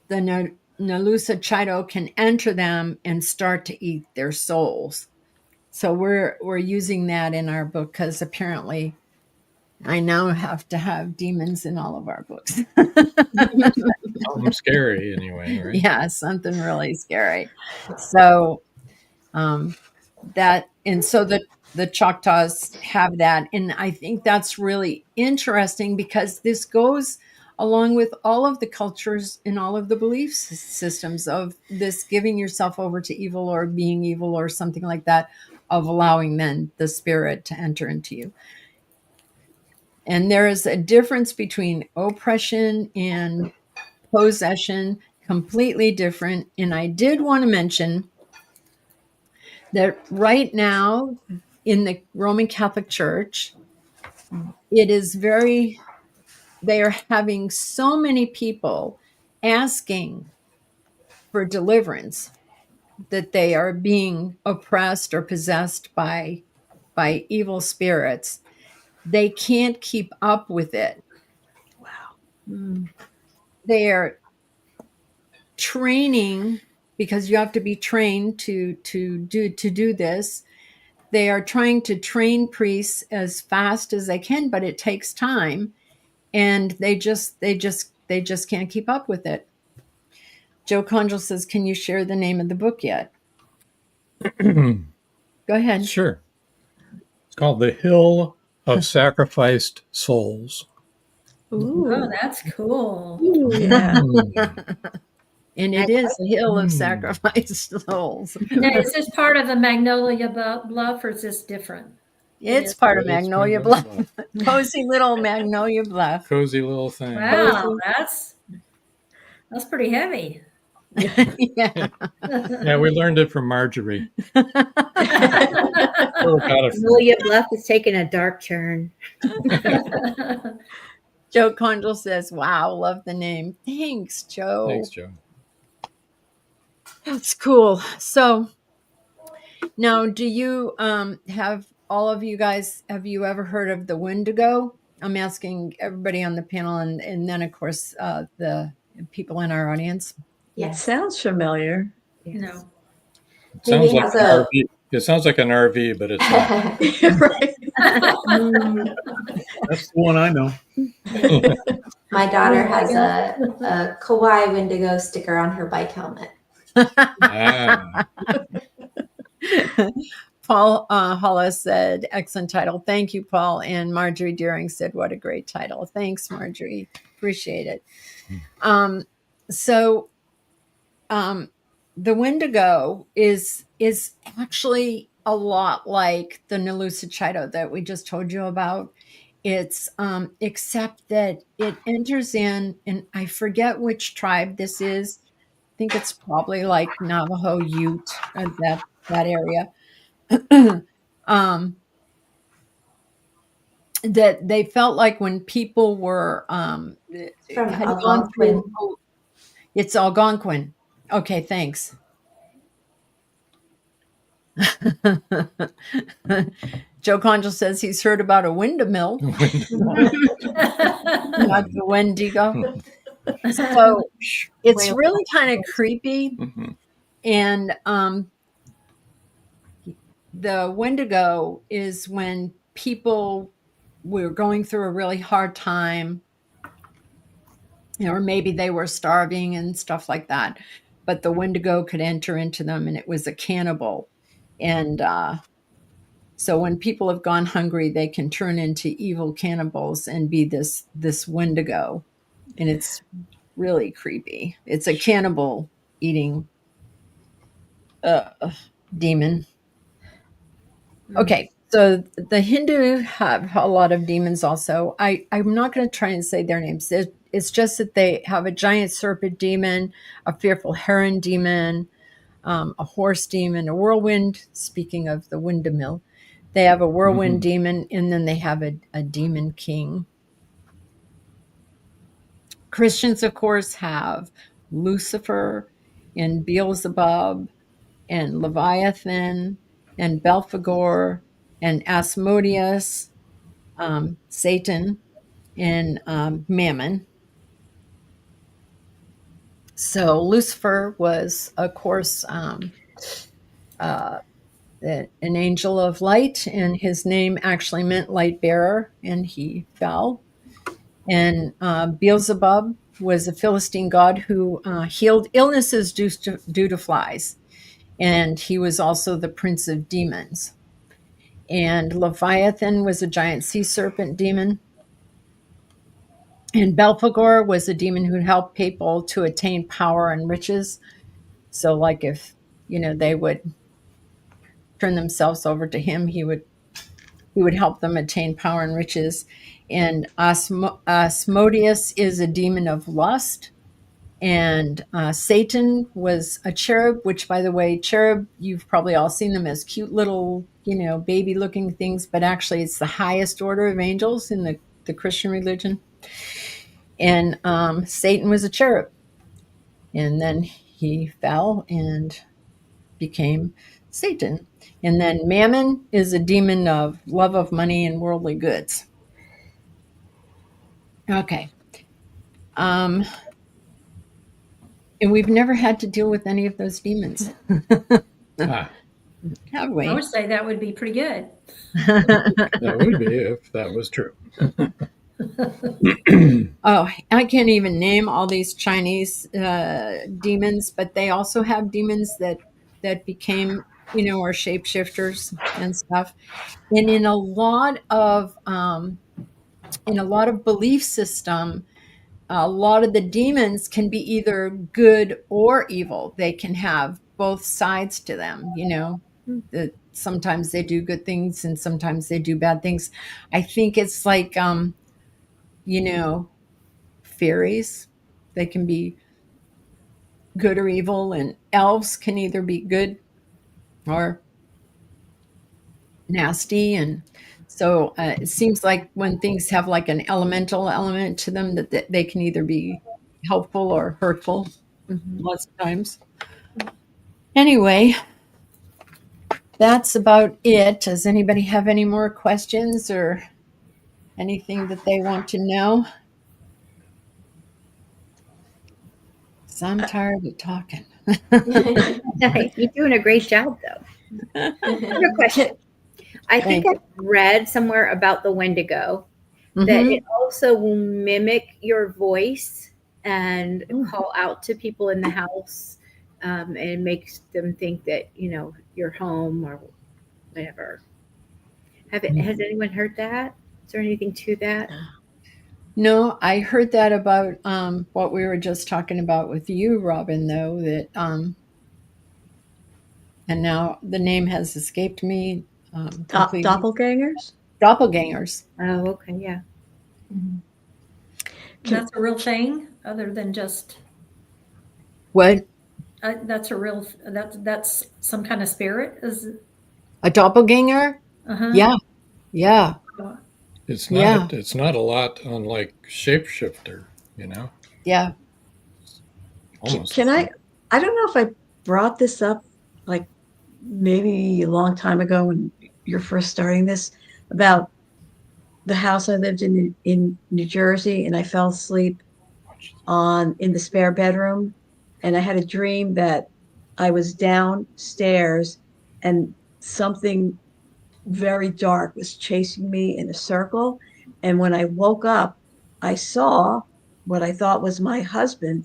Nalusa Chido can enter them and start to eat their souls. So we're using that in our book because apparently I now have to have demons in all of our books. Something scary anyway, right? Yeah, something really scary. So the Choctaws have that. And I think that's really interesting because this goes along with all of the cultures and all of the belief systems of this giving yourself over to evil or being evil or something like that, of allowing then the spirit to enter into you. And there is a difference between oppression and possession, completely different. And I did want to mention that right now in the Roman Catholic Church, they are having so many people asking for deliverance that they are being oppressed or possessed by evil spirits. They can't keep up with it. Wow. They are training, because you have to be trained to do this. they are trying to train priests as fast as they can, but it takes time, and they just can't keep up with it. Joe Conjal says, "Can you share the name of the book yet?" Go ahead. Sure. It's called The Hill of Sacrificed Souls. Ooh. Oh, that's cool. Yeah. And it is a hill of sacrificed souls. Now, is this part of the Magnolia Bluff, or is this different? It's part of Magnolia Bluff. Cozy little Magnolia Bluff. Cozy little thing. Wow, that's pretty heavy. Yeah. Yeah, we learned it from Marjorie. Magnolia Bluff is taking a dark turn. Joe Conjal says, "Wow, love the name." Thanks, Joe. Thanks, Joe. That's cool. So now, do you have all of you guys, have you ever heard of the Wendigo? I'm asking everybody on the panel, and then of course the people in our audience. It sounds familiar. No. It sounds like an RV. It sounds like an RV, but it's not. Right. That's the one I know. My daughter has a Kauai Wendigo sticker on her bike helmet. Paul Hollis said, "Excellent title." Thank you, Paul. And Marjorie Deering said, "What a great title." Thanks, Marjorie. Appreciate it. The Wendigo is actually a lot like the Nalusachido that we just told you about. It's except that it enters in, and I forget which tribe this is. I think it's probably like Navajo, Ute, that area. That they felt like when people were had gone through, it's Algonquin. Okay, thanks. Joe Conjal says he's heard about a windmill, not the Wendigo. So it's really kind of creepy. And the Wendigo is when people were going through a really hard time, or maybe they were starving and stuff like that, but the Wendigo could enter into them, and it was a cannibal. And so when people have gone hungry, they can turn into evil cannibals and be this Wendigo, and it's really creepy. It's a cannibal eating demon. Okay, so the Hindu have a lot of demons also. I'm not going to try and say their names. It's just that they have a giant serpent demon, a fearful heron demon, a horse demon, a whirlwind. Speaking of the windmill, they have a whirlwind demon, and then they have a demon king. Christians, of course, have Lucifer and Beelzebub and Leviathan and Belphegor and Asmodeus, Satan, and Mammon. So Lucifer was, of course, an angel of light, and his name actually meant light bearer, and he fell. And Beelzebub was a Philistine god who healed illnesses due to flies. And he was also the prince of demons. And Leviathan was a giant sea serpent demon. And Belphegor was a demon who helped people to attain power and riches. So like if, they would turn themselves over to him, he would help them attain power and riches. And Asmodeus is a demon of lust. And Satan was a cherub, which, by the way, cherub, you've probably all seen them as cute little, baby looking things, but actually it's the highest order of angels in the Christian religion. And Satan was a cherub. And then he fell and became Satan. And then Mammon is a demon of love of money and worldly goods. Okay. And we've never had to deal with any of those demons. Have we? I would say that would be pretty good. That would be if that was true. Oh, I can't even name all these Chinese demons, but they also have demons that became, are shapeshifters and stuff. And in a lot of belief system, a lot of the demons can be either good or evil. They can have both sides to them, that sometimes they do good things and sometimes they do bad things. I think it's like, fairies. They can be good or evil, and elves can either be good or nasty. And so it seems like when things have like an elemental element to them, that they can either be helpful or hurtful lots of times. Anyway, that's about it. Does anybody have any more questions or anything that they want to know? 'Cause I'm tired of talking. You're doing a great job, though. I have a question. I think I read somewhere about the Wendigo that it also will mimic your voice and call out to people in the house, and makes them think that you're home or whatever. Has anyone heard that? Is there anything to that? No, I heard that about what we were just talking about with you, Robin, though, that and now the name has escaped me completely. Doppelgangers? Doppelgangers. Oh, okay, yeah. That's a real thing, other than just What? that's a real that's some kind of spirit. Is A doppelganger? Yeah. Yeah. It's not. It's not a lot unlike shapeshifter. Yeah. Almost. Can I don't know if I brought this up like maybe a long time ago when you're first starting this, about the house I lived in New Jersey, and I fell asleep in the spare bedroom, and I had a dream that I was downstairs and something very dark was chasing me in a circle. And when I woke up, I saw what I thought was my husband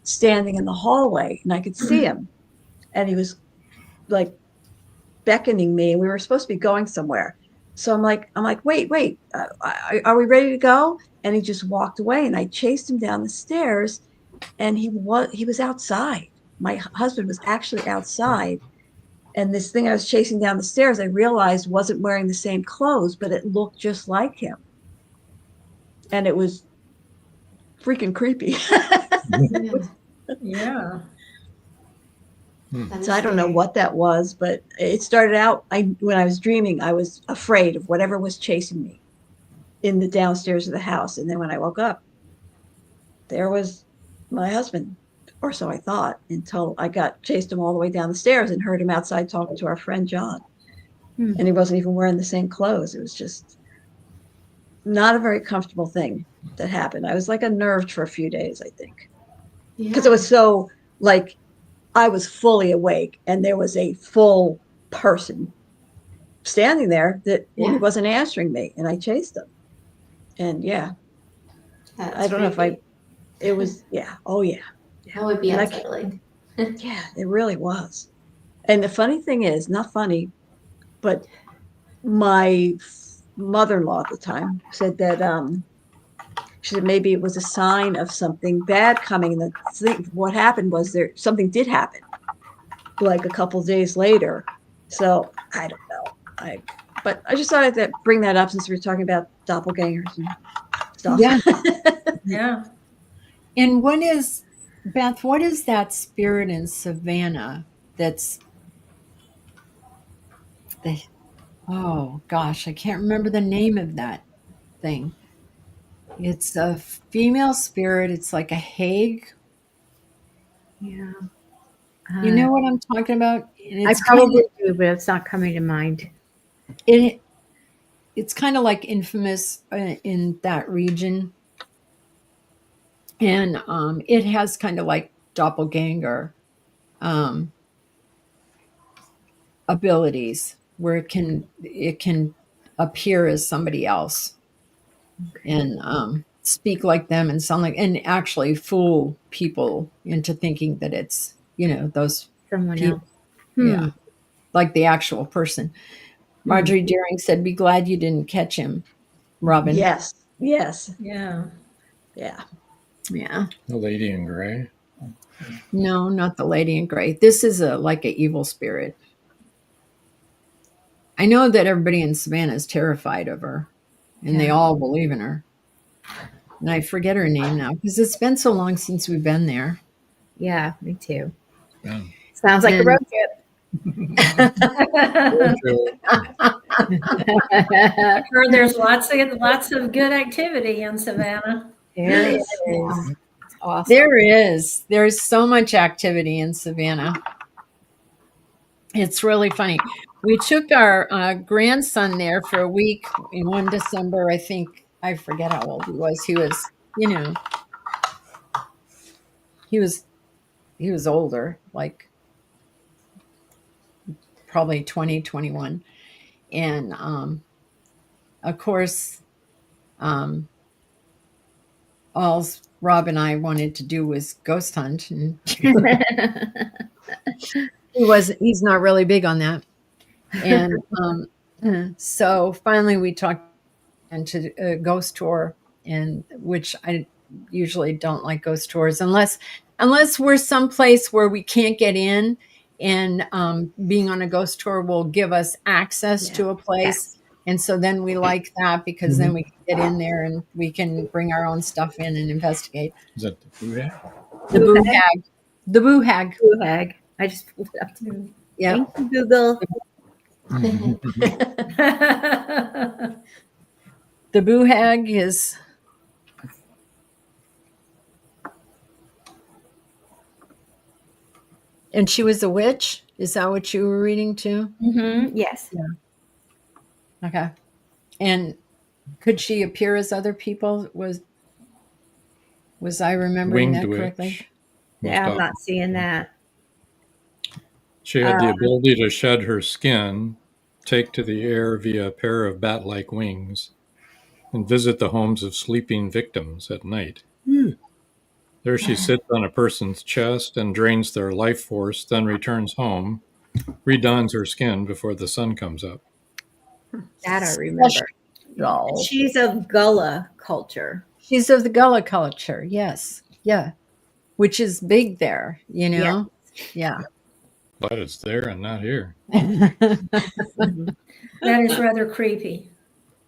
standing in the hallway, and I could see him, and he was like beckoning me. We were supposed to be going somewhere. So I'm like, wait, are we ready to go? And he just walked away, and I chased him down the stairs, and he was outside. My husband was actually outside. And this thing I was chasing down the stairs, I realized wasn't wearing the same clothes, but it looked just like him. And it was freaking creepy. yeah. So I don't know what that was, but it started out, when I was dreaming, I was afraid of whatever was chasing me in the downstairs of the house. And then when I woke up, there was my husband, or so I thought, until I chased him all the way down the stairs and heard him outside talking to our friend John. And he wasn't even wearing the same clothes. It was just not a very comfortable thing that happened. I was like unnerved for a few days, I think, because it was so like I was fully awake and there was a full person standing there that he wasn't answering me, and I chased him. And I don't know if it was, oh yeah. That would be unsettling. Yeah, it really was. And the funny thing is, not funny, but my mother-in-law at the time said that she said maybe it was a sign of something bad coming. And what happened was something did happen like a couple of days later. So I don't know. But I just thought I'd bring that up since we were talking about doppelgangers and stuff. Yeah. Yeah. And Beth, what is that spirit in Savannah oh gosh, I can't remember the name of that thing. It's a female spirit. It's like a hag. Yeah. You know what I'm talking about? And I probably do, but it's not coming to mind. It's kind of like infamous in that region. And it has kind of like doppelganger abilities where it can appear as somebody else and speak like them and sound like, and actually fool people into thinking that it's, those Someone people. else. Yeah. Like the actual person. Marjorie Deering said, "Be glad you didn't catch him, Robin." Yes. Yes. Yeah. Yeah. Yeah. The lady in gray. No, not the lady in gray. This is like an evil spirit. I know that everybody in Savannah is terrified of her, and they all believe in her. And I forget her name now because it's been so long since we've been there. Yeah, me too. Yeah. Sounds like a road trip. I've heard there's lots of good activity in Savannah. There is. It's awesome. There is. There's so much activity in Savannah. It's really funny. We took our grandson there for a week in one December. I think, I forget how old he was. He was, he was older, like probably 20, 21. And of course, all Rob and I wanted to do was ghost hunt. And he's not really big on that. And so finally we talked into a ghost tour, and which I usually don't like ghost tours unless we're someplace where we can't get in, and being on a ghost tour will give us access to a place. And so then we like that because then we can get in there and we can bring our own stuff in and investigate. Is that the boo hag? The boo hag. The boo hag. Boo hag. I just pulled it up too. Yeah. Thank you, Google. The boo hag is and she was a witch. Is that what you were reading too? Yes. Yeah. Okay. And could she appear as other people? Was I remembering Winged that correctly? witch. Yeah, I'm not seeing that. She had the ability to shed her skin, take to the air via a pair of bat-like wings, and visit the homes of sleeping victims at night. There she sits on a person's chest and drains their life force, then returns home, redons her skin before the sun comes up. That I remember. Special. She's of Gullah culture. She's of the Gullah culture. Yes. Yeah. Which is big there, Yeah. But it's there and not here. That is rather creepy.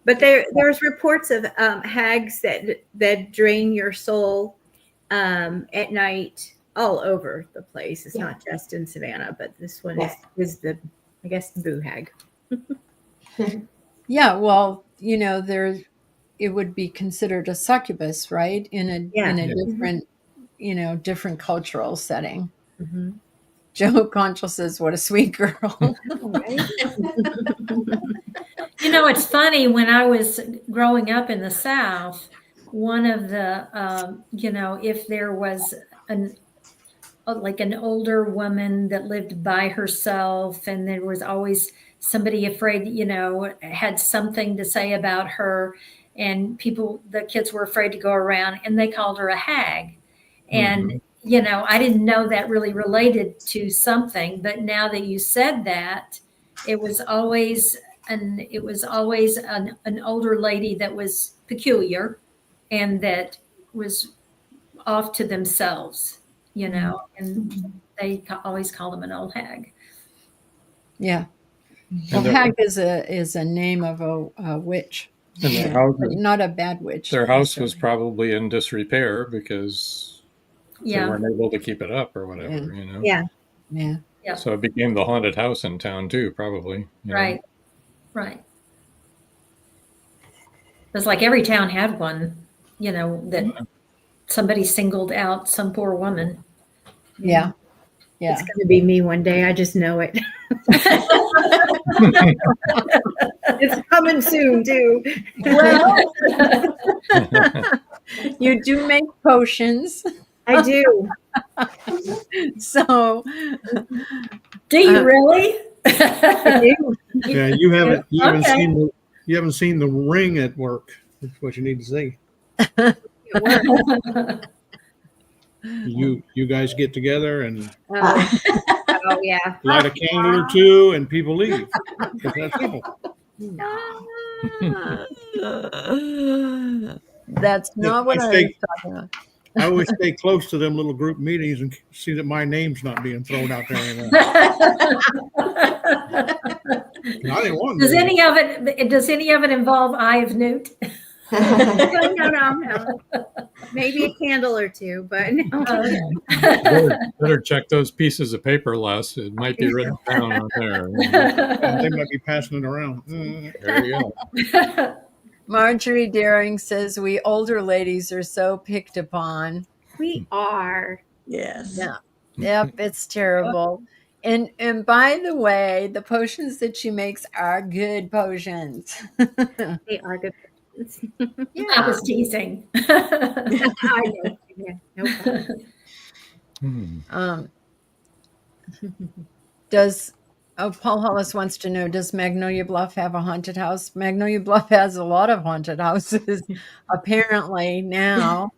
But there's reports of hags that drain your soul at night all over the place. It's not just in Savannah, but this one is the boo hag. Yeah, well, it would be considered a succubus, right? In a different, different cultural setting. Mm-hmm. Joe Conchal says, "What a sweet girl." It's funny, when I was growing up in the South, one of the, if there was an older woman that lived by herself, and there was always somebody afraid, had something to say about her, and the kids were afraid to go around, and they called her a hag. And, I didn't know that really related to something, but now that you said that, it was always an older lady that was peculiar and that was off to themselves, and they always call them an old hag. Yeah. Well, hag is a name of a witch. And but not a bad witch. Their house was probably in disrepair because they weren't able to keep it up or whatever, Yeah. So it became the haunted house in town too, probably. Right. Right. It was like every town had one, that somebody singled out some poor woman. Yeah. Yeah. It's going to be me one day. I just know it. It's coming soon, too. Well, you do make potions. I do. So, do you really? Yeah, you haven't Okay. you haven't seen the ring at work. That's what you need to see. You guys get together and Oh yeah. light a candle or two, and people leave. That's simple. That's not what I was talking about. I always stay close to them little group meetings and see that my name's not being thrown out there anymore. I didn't want Does to. any of it involve Eye of Newt? No. Maybe a candle or two, but no. Better check those pieces of paper, Les. It might be written down on there. They might be passing it around. There you go. Marjorie Daring says we older ladies are so picked upon. We are. Yes. Yeah. Yep, it's terrible. And by the way, the potions that she makes are good potions. They are good. I was teasing. I know. Yeah, no problem. Paul Hollis wants to know, does Magnolia Bluff have a haunted house? Magnolia Bluff has a lot of haunted houses, apparently now.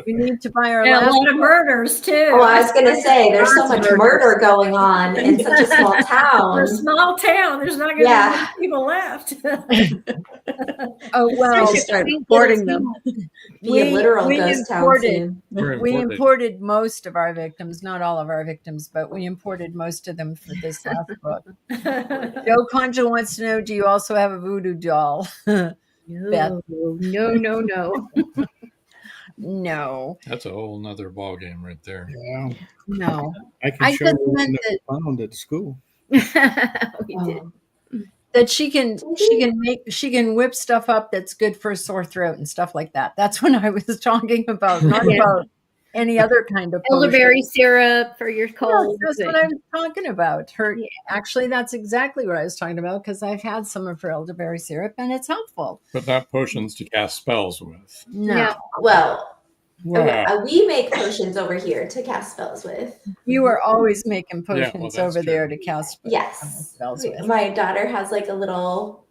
We need to buy our And a last lot of murders too. Oh, I was going to say, there's so much murder going on in such a small For town. a small town, there's not going to be many people left. Oh, well, We start importing them. Be a literal ghost town soon. We imported most of our victims, not all of our victims, but we imported most of them for this last book. Joe Conjo wants to know, do you also have a voodoo doll? Beth? No. No. That's a whole nother ball game right there. Yeah, No. I can I show just you one meant that we found at the school. We did. that she can whip stuff up that's good for a sore throat and stuff like that. That's what I was talking about, not about any other kind of potion. Elderberry syrup for your Yes, cold. that's what I was talking about. Actually, that's exactly what I was talking about because I've had some of her elderberry syrup and it's helpful. But not potions to cast spells with. No. Yeah. Well, Wow. we make potions over here to cast spells with. You are always making Yeah, potions well, over that's there true. to cast Yes. spells with. My daughter has like a little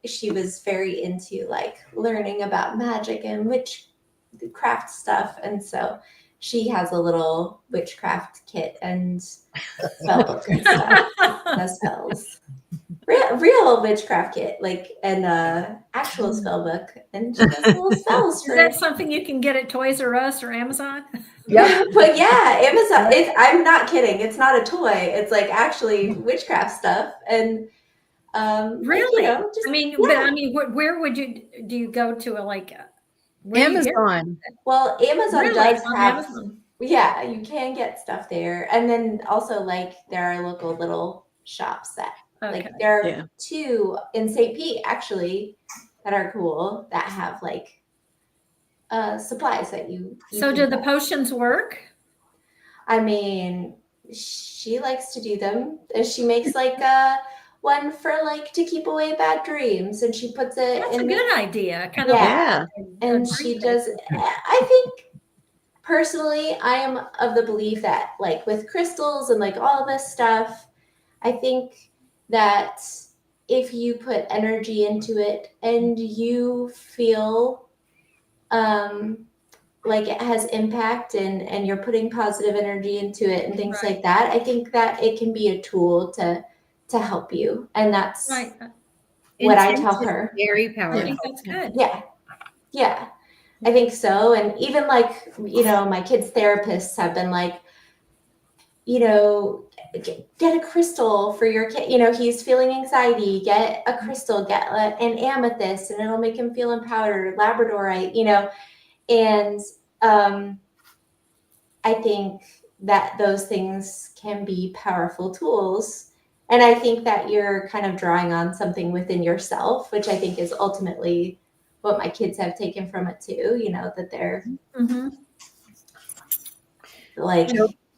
she was very into like learning about magic and witchcraft stuff, and so she has a little witchcraft kit and spell book and stuff. The spells, real witchcraft kit, and actual spell book, and she does little spells. Is that something you can get at Toys R Us or Amazon? Yeah, but yeah, Amazon. I'm not kidding. It's not a toy. It's like actually witchcraft stuff, and Really? Just, where would you do you go to Amazon. Well, Amazon Really? does On have. Amazon? Yeah, you can get stuff there, and then also there are local little shops that Okay. there are two in St. Pete actually that are cool that have supplies that you So can do the buy. potions work? I mean, she likes to do them. She makes one for to keep away bad dreams, and she puts it That's in a good idea. Kind Yeah. and she does. I think personally, I am of the belief that with crystals and all this stuff, I think that if you put energy into it and you feel it has impact and you're putting positive energy into it and things like that, I think that it can be a tool to help you, and that's what I tell her. Very powerful. I think that's good. Yeah, I think so. And even my kids' therapists have been get a crystal for your kid. He's feeling anxiety, get a crystal, get an amethyst, and it'll make him feel empowered, labradorite, and I think that those things can be powerful tools. And I think that you're kind of drawing on something within yourself, which I think is ultimately what my kids have taken from it too, that they're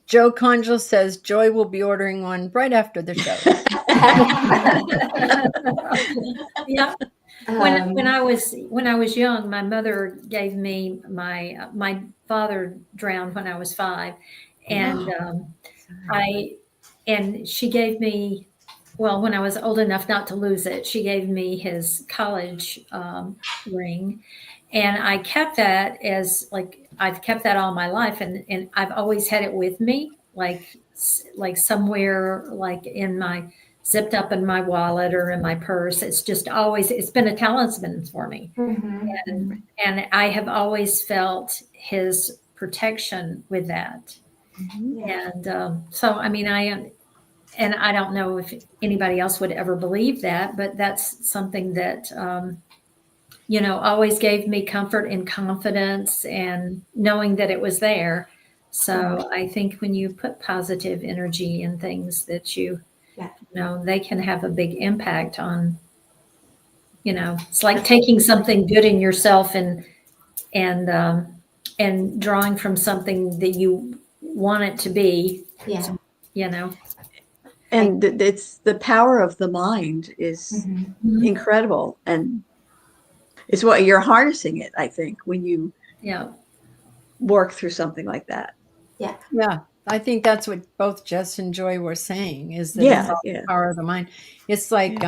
Joe Conjal says Joy will be ordering one right after the show. Yeah. When I was young, my mother gave me my father drowned when I was 5, and and she gave me, well, when I was old enough not to lose it, she gave me his college ring. And I kept that as like, I've kept that all my life. And I've always had it with me, like somewhere, like zipped up in my wallet or in my purse. It's just always, it's been a talisman for me. Mm-hmm. And I have always felt his protection with that. Yeah. And so, I mean, and I don't know if anybody else would ever believe that, but that's something that, always gave me comfort and confidence and knowing that it was there. So I think when you put positive energy in things that they can have a big impact on, it's like taking something good in yourself and drawing from something that you want it to be. Yeah. And it's the power of the mind is Mm-hmm. incredible, and it's what you're harnessing it, I think, when you work through something like that. Yeah, I think that's what both Jess and Joy were saying, is that it's all the power of the mind. It's like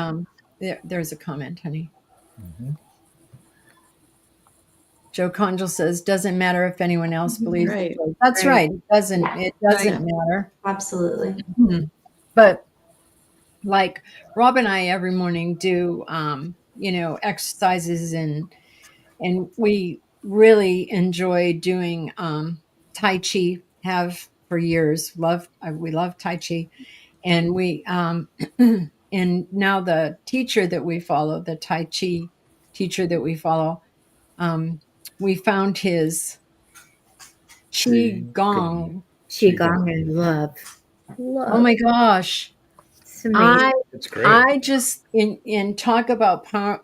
there's a comment, honey. Mm-hmm. Joe Conjal says, doesn't matter if anyone else believes Right. it. That's right. It doesn't matter. Absolutely. Mm-hmm. But like Rob and I every morning do exercises, and we really enjoy doing Tai Chi, have for years. We love Tai Chi. And we and now the teacher that we follow, the Tai Chi teacher that we follow, we found his Qigong. Qigong and love. Oh my gosh. It's amazing. It's great. I just in talk about power,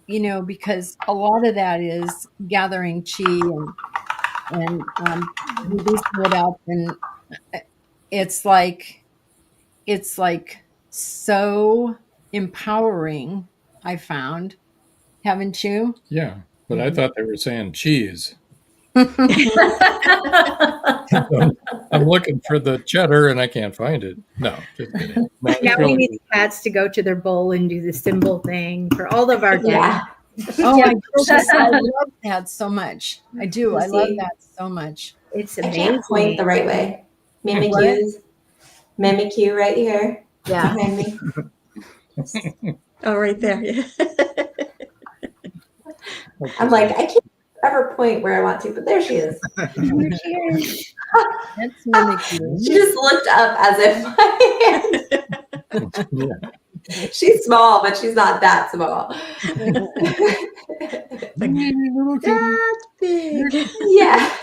because a lot of that is gathering chi and releasing it up, and it's like so empowering. I found, haven't you? Yeah, but I thought they were saying cheese. I'm looking for the cheddar and I can't find it. No, just kidding. No, Now really we need the cats to go to their bowl and do the symbol thing for all of our Yeah. Oh my goodness, I love that so much. I do. I love that so much. It's I amazing. can't point the right way. Mimikyu right here. Yeah. Behind me. Oh, right there. Yeah. I'm like, I can't ever point where I want to, but there she is. That's mimicry. She just looked up as if my hand. She's small, but she's not that small. That's big. Yeah.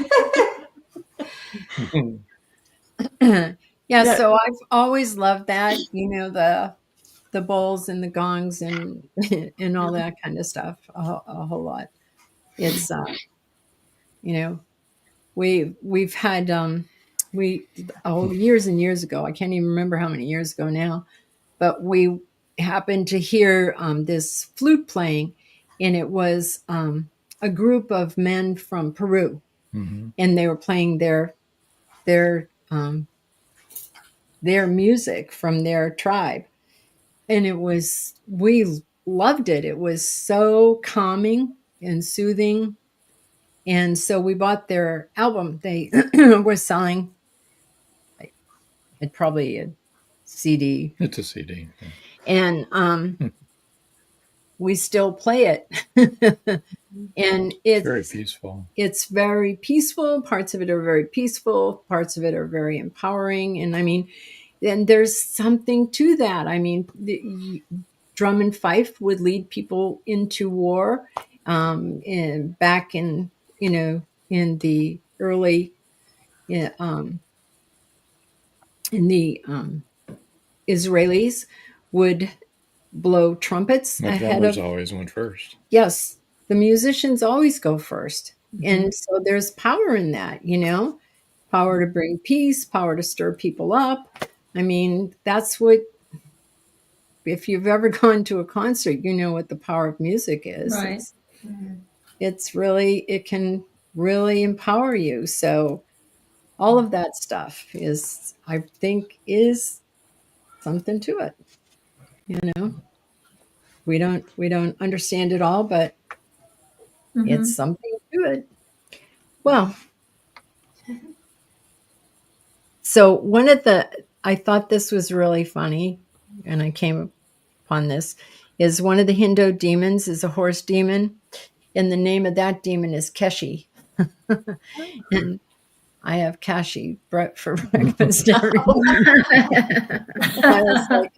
Yeah, so I've always loved that, the bowls and the gongs and and all that kind of stuff a whole lot. It's we've had years and years ago, I can't even remember how many years ago now, but we happened to hear this flute playing, and it was a group of men from Peru, and they were playing their music from their tribe, and we loved it. It was so calming and soothing, and so we bought their album. They were selling it, probably a CD. It's a CD. Yeah. And we still play it. And it's very peaceful. It's very peaceful. Parts of it are very peaceful. Parts of it are very empowering. And I mean, and there's something to that. I mean, the drum and fife would lead people into war. And back in the early, Israelis would blow trumpets The ahead drummers of. always went first. Yes, the musicians always go first. And so there's power in that, power to bring peace, power to stir people up. I mean, that's what, if you've ever gone to a concert, you know what the power of music is. Right. It can really empower you. So all of that stuff I think is something to it. You know, we don't understand it all, but it's something to it. Well, so I thought this was really funny, and I came upon this, is one of the Hindu demons is a horse demon, and the name of that demon is Keshi. And I have Kashi for breakfast every morning. I was like,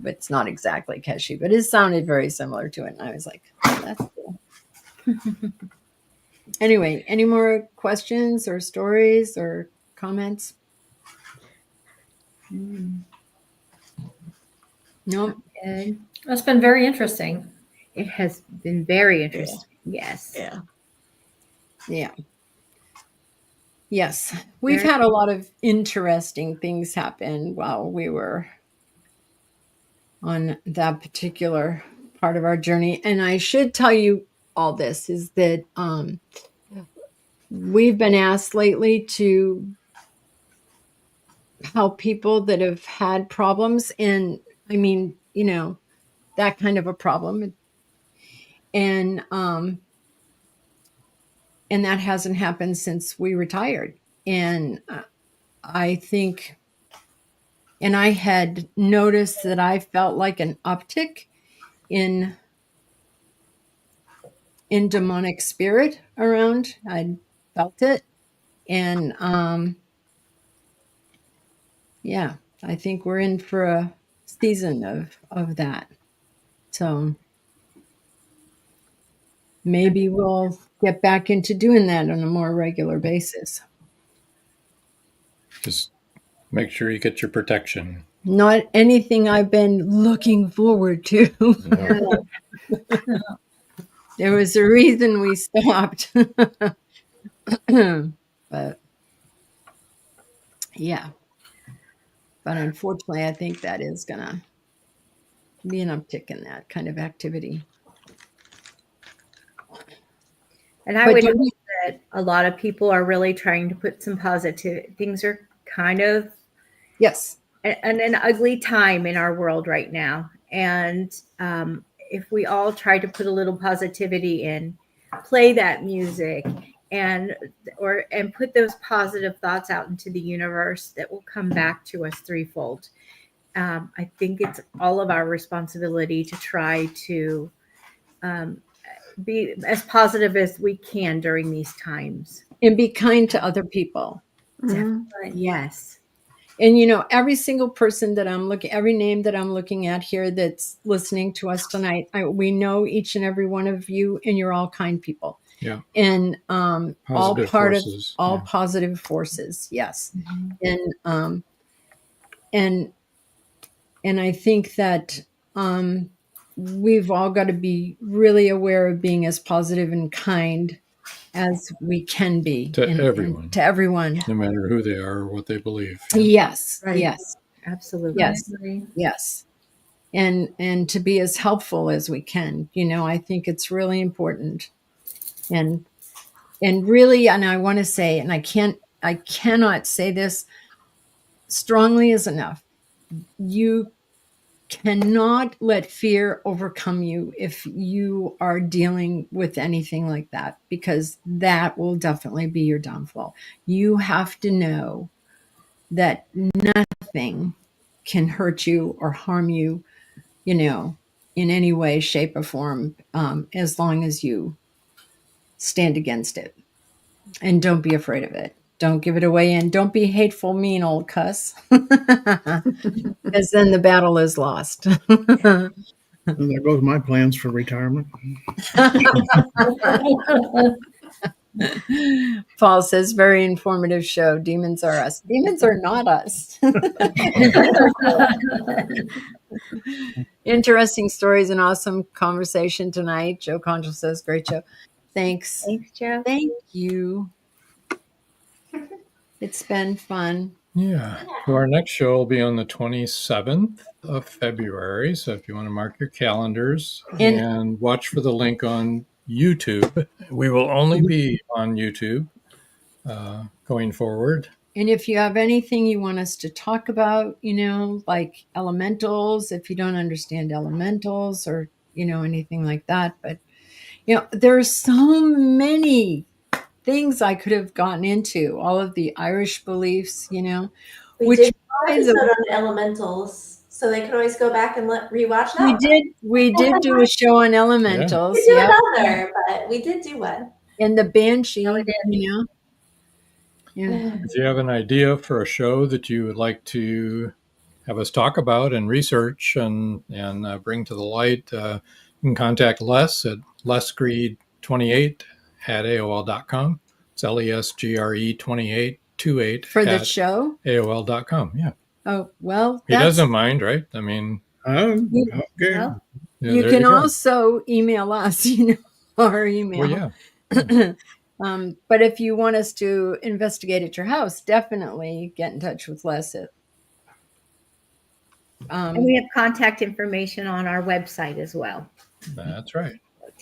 but it's not exactly Keshi, but it sounded very similar to it. And I was like, oh, that's cool. Anyway, any more questions or stories or comments? No. That's been very interesting. It has been very interesting. Yes. Yeah. Yeah. Yes. We've had a lot of interesting things happen while we were on that particular part of our journey. And I should tell you all this is that we've been asked lately to help people that have had problems. And I mean, you know, that kind of a problem. And that hasn't happened since we retired. And I think, and I had noticed that I felt like an uptick in demonic spirit around. I felt it. And yeah, I think we're in for a season of that. So maybe we'll get back into doing that on a more regular basis. Just make sure you get your protection. Not anything I've been looking forward to. No. There was a reason we stopped. But yeah. But unfortunately, I think that is going to be an uptick in that kind of activity. And I would hope that a lot of people are really trying to put some positive things are kind of an ugly time in our world right now. And if we all try to put a little positivity in, play that music and put those positive thoughts out into the universe, that will come back to us threefold. I think it's all of our responsibility to try to be as positive as we can during these times. And be kind to other people. Definitely. Yes. And, you know, every single person that every name that I'm looking at here that's listening to us tonight, we know each and every one of you, and you're all kind people. Yeah. And all part forces. of all positive forces. Yes. Mm-hmm. And I think that we've all got to be really aware of being as positive and kind as we can be to everyone. To everyone, no matter who they are or what they believe. Yes. Right. Yes. Absolutely. Yes. Yes. And to be as helpful as we can. You know, I think it's really important. And really, and I want to say, and I cannot say this strongly as enough. You cannot let fear overcome you if you are dealing with anything like that, because that will definitely be your downfall. You have to know that nothing can hurt you or harm you, you know, in any way, shape, or form, as long as you stand against it. And don't be afraid of it. Don't give it away, and don't be hateful, mean old cuss, because then the battle is lost. And there goes my plans for retirement. Paul says, very informative show. Demons are us. Demons are not us. Interesting stories and awesome conversation tonight. Joe Concho says, great show. Thanks. Thanks, Joe. Thank you. It's been fun. Yeah. So our next show will be on the 27th of February. So if you want to mark your calendars and watch for the link on YouTube. We will only be on YouTube. going forward. And if you have anything you want us to talk about, like elementals, if you don't understand elementals or, anything like that. But, there's so many things I could have gotten into, all of the Irish beliefs, We which did by an the episode on elementals, so they can always go back and rewatch that. we did do a show on elementals. We did another, but we did do one. And the banshee, Oh, we did. Yeah. If you have an idea for a show that you would like to have us talk about and research and bring to the light, you can contact Les at lesgreed28@aol.com. It's LESGRE28 For the at show? AOL.com. Yeah. Oh, well, He doesn't mind, right? I mean, Okay. Well, you can also email us, our email. Well, yeah. But if you want us to investigate at your house, definitely get in touch with Les. and we have contact information on our website as well. That's right.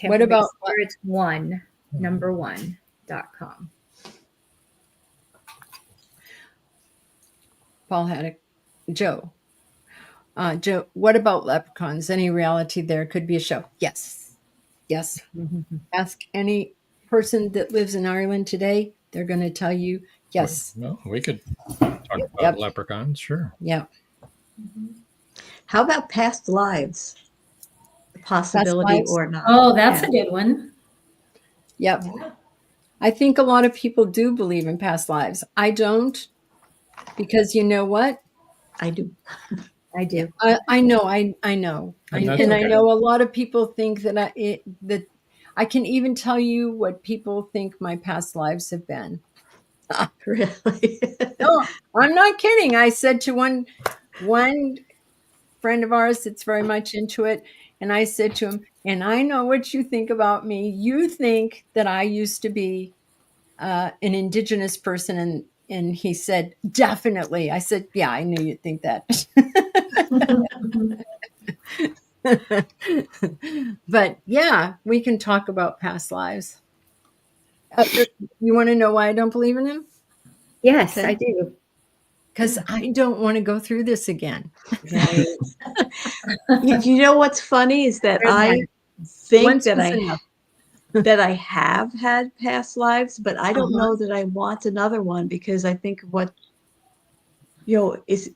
What about Spirits one, number 1.com. Paul Haddock? Joe, what about leprechauns? Any reality there? Could be a show. Yes. Ask any person that lives in Ireland today. They're going to tell you yes. Well, we could talk about leprechauns, sure. Yep. How about past lives? Possibility lives? or not? Oh, that's a good one. Yep. I think a lot of people do believe in past lives. I don't, because you know what? I do. I do. I know. I know. And I okay. know a lot of people think that I can even tell you what people think my past lives have been. Really? No, I'm not kidding. I said to one friend of ours that's very much into it, and I said to him, and I know what you think about me. You think that I used to be an indigenous person, and he said, definitely. I said, yeah, I knew you'd think that. But yeah, we can talk about past lives. You want to know why I don't believe in him? Yes, I do. Because I don't want to go through this again. Right. You know what's funny is that I think that I have had past lives, but I don't know that I want another one, because I think what is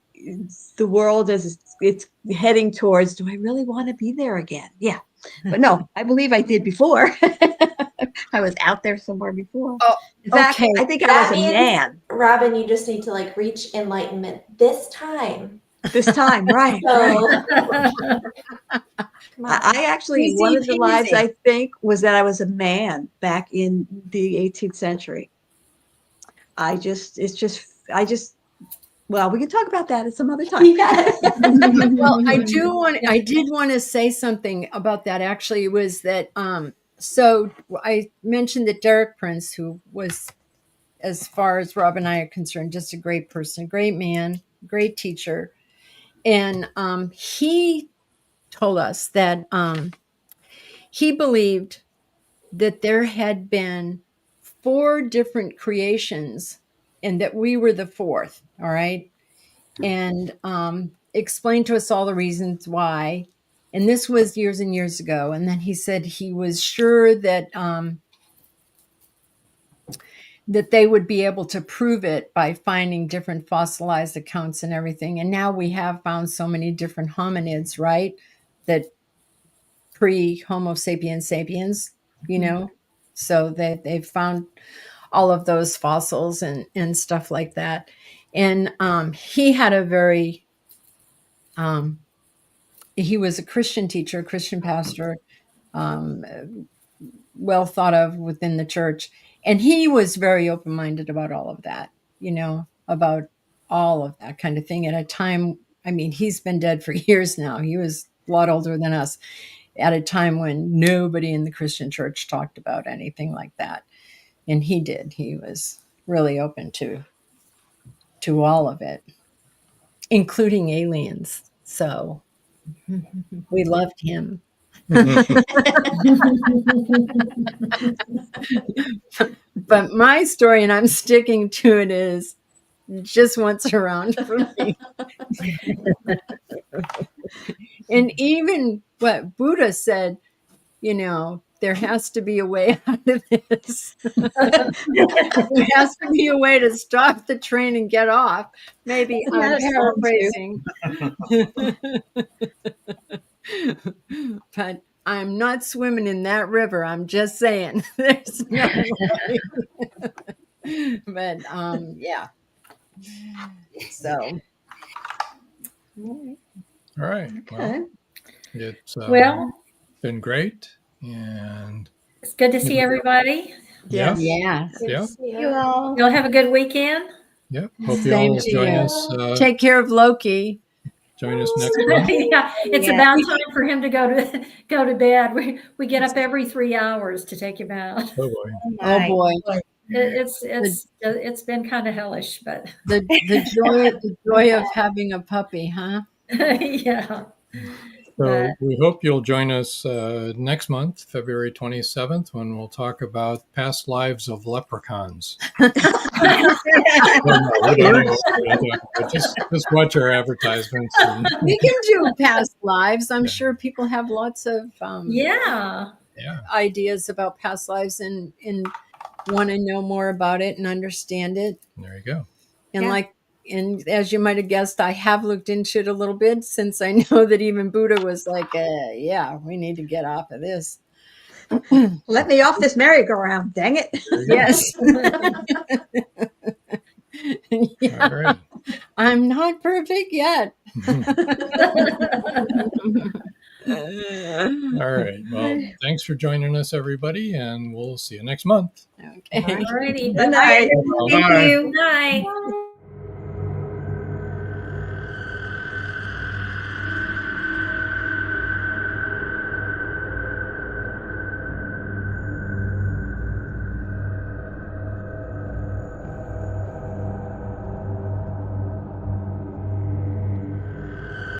the world as it's heading towards. Do I really want to be there again? Yeah, but no, I believe I did before. I was out there somewhere before. Oh, in fact, okay. I think I was a man. Robin, you just need to reach enlightenment this time. This time, right? So, I actually, one of the lives I think was that I was a man back in the 18th century. Well, we can talk about that at some other time. Yes. Well, I did want to say something about that. Actually, was that, so I mentioned that Derek Prince, who was, as far as Rob and I are concerned, just a great person, great man, great teacher. And he told us that he believed that there had been 4 different creations and that we were the 4th. All right. And explained to us all the reasons why. And this was years and years ago. And then he said he was sure that that they would be able to prove it by finding different fossilized accounts and everything. And now we have found so many different hominids, right? That pre-Homo sapiens sapiens, so they've found all of those fossils and stuff like that. And he had a very, he was a Christian teacher, Christian pastor, well thought of within the church. And he was very open-minded about all of that, about all of that kind of thing at a time. I mean, he's been dead for years now. He was a lot older than us at a time when nobody in the Christian church talked about anything like that. And he did. He was really open to all of it, including aliens. So we loved him. But my story, and I'm sticking to it, is just once around for me. And even what Buddha said, there has to be a way out of this. There has to be a way to stop the train and get off. Maybe I'm paraphrasing. But I'm not swimming in that river. I'm just saying. There's no way. But yeah. So. All right. Okay. Well, it's been great, and It's good to see everybody. Yeah. Yeah. Yeah. You all. Y'all have a good weekend. Yep. Hope you Same all to join you. us. Take care of Loki. Join us next month. Yeah, it's about time for him to go to bed. We get up every 3 hours to take him out. Oh boy. Oh boy. It's been kind of hellish, but The joy of having a puppy, huh? yeah. So we hope you'll join us next month, February 27th, when we'll talk about past lives of leprechauns. Just watch our advertisements. We can do past lives. I'm sure people have lots of ideas about past lives and want to know more about it and understand it. There you go. And as you might have guessed, I have looked into it a little bit, since I know that even Buddha was like, we need to get off of this. Let me off this merry-go-round, dang it. Yes. Yeah. All right. I'm not perfect yet. All right. Well, thanks for joining us, everybody, and we'll see you next month. Okay. Alrighty. Good night. Thank you. Good night.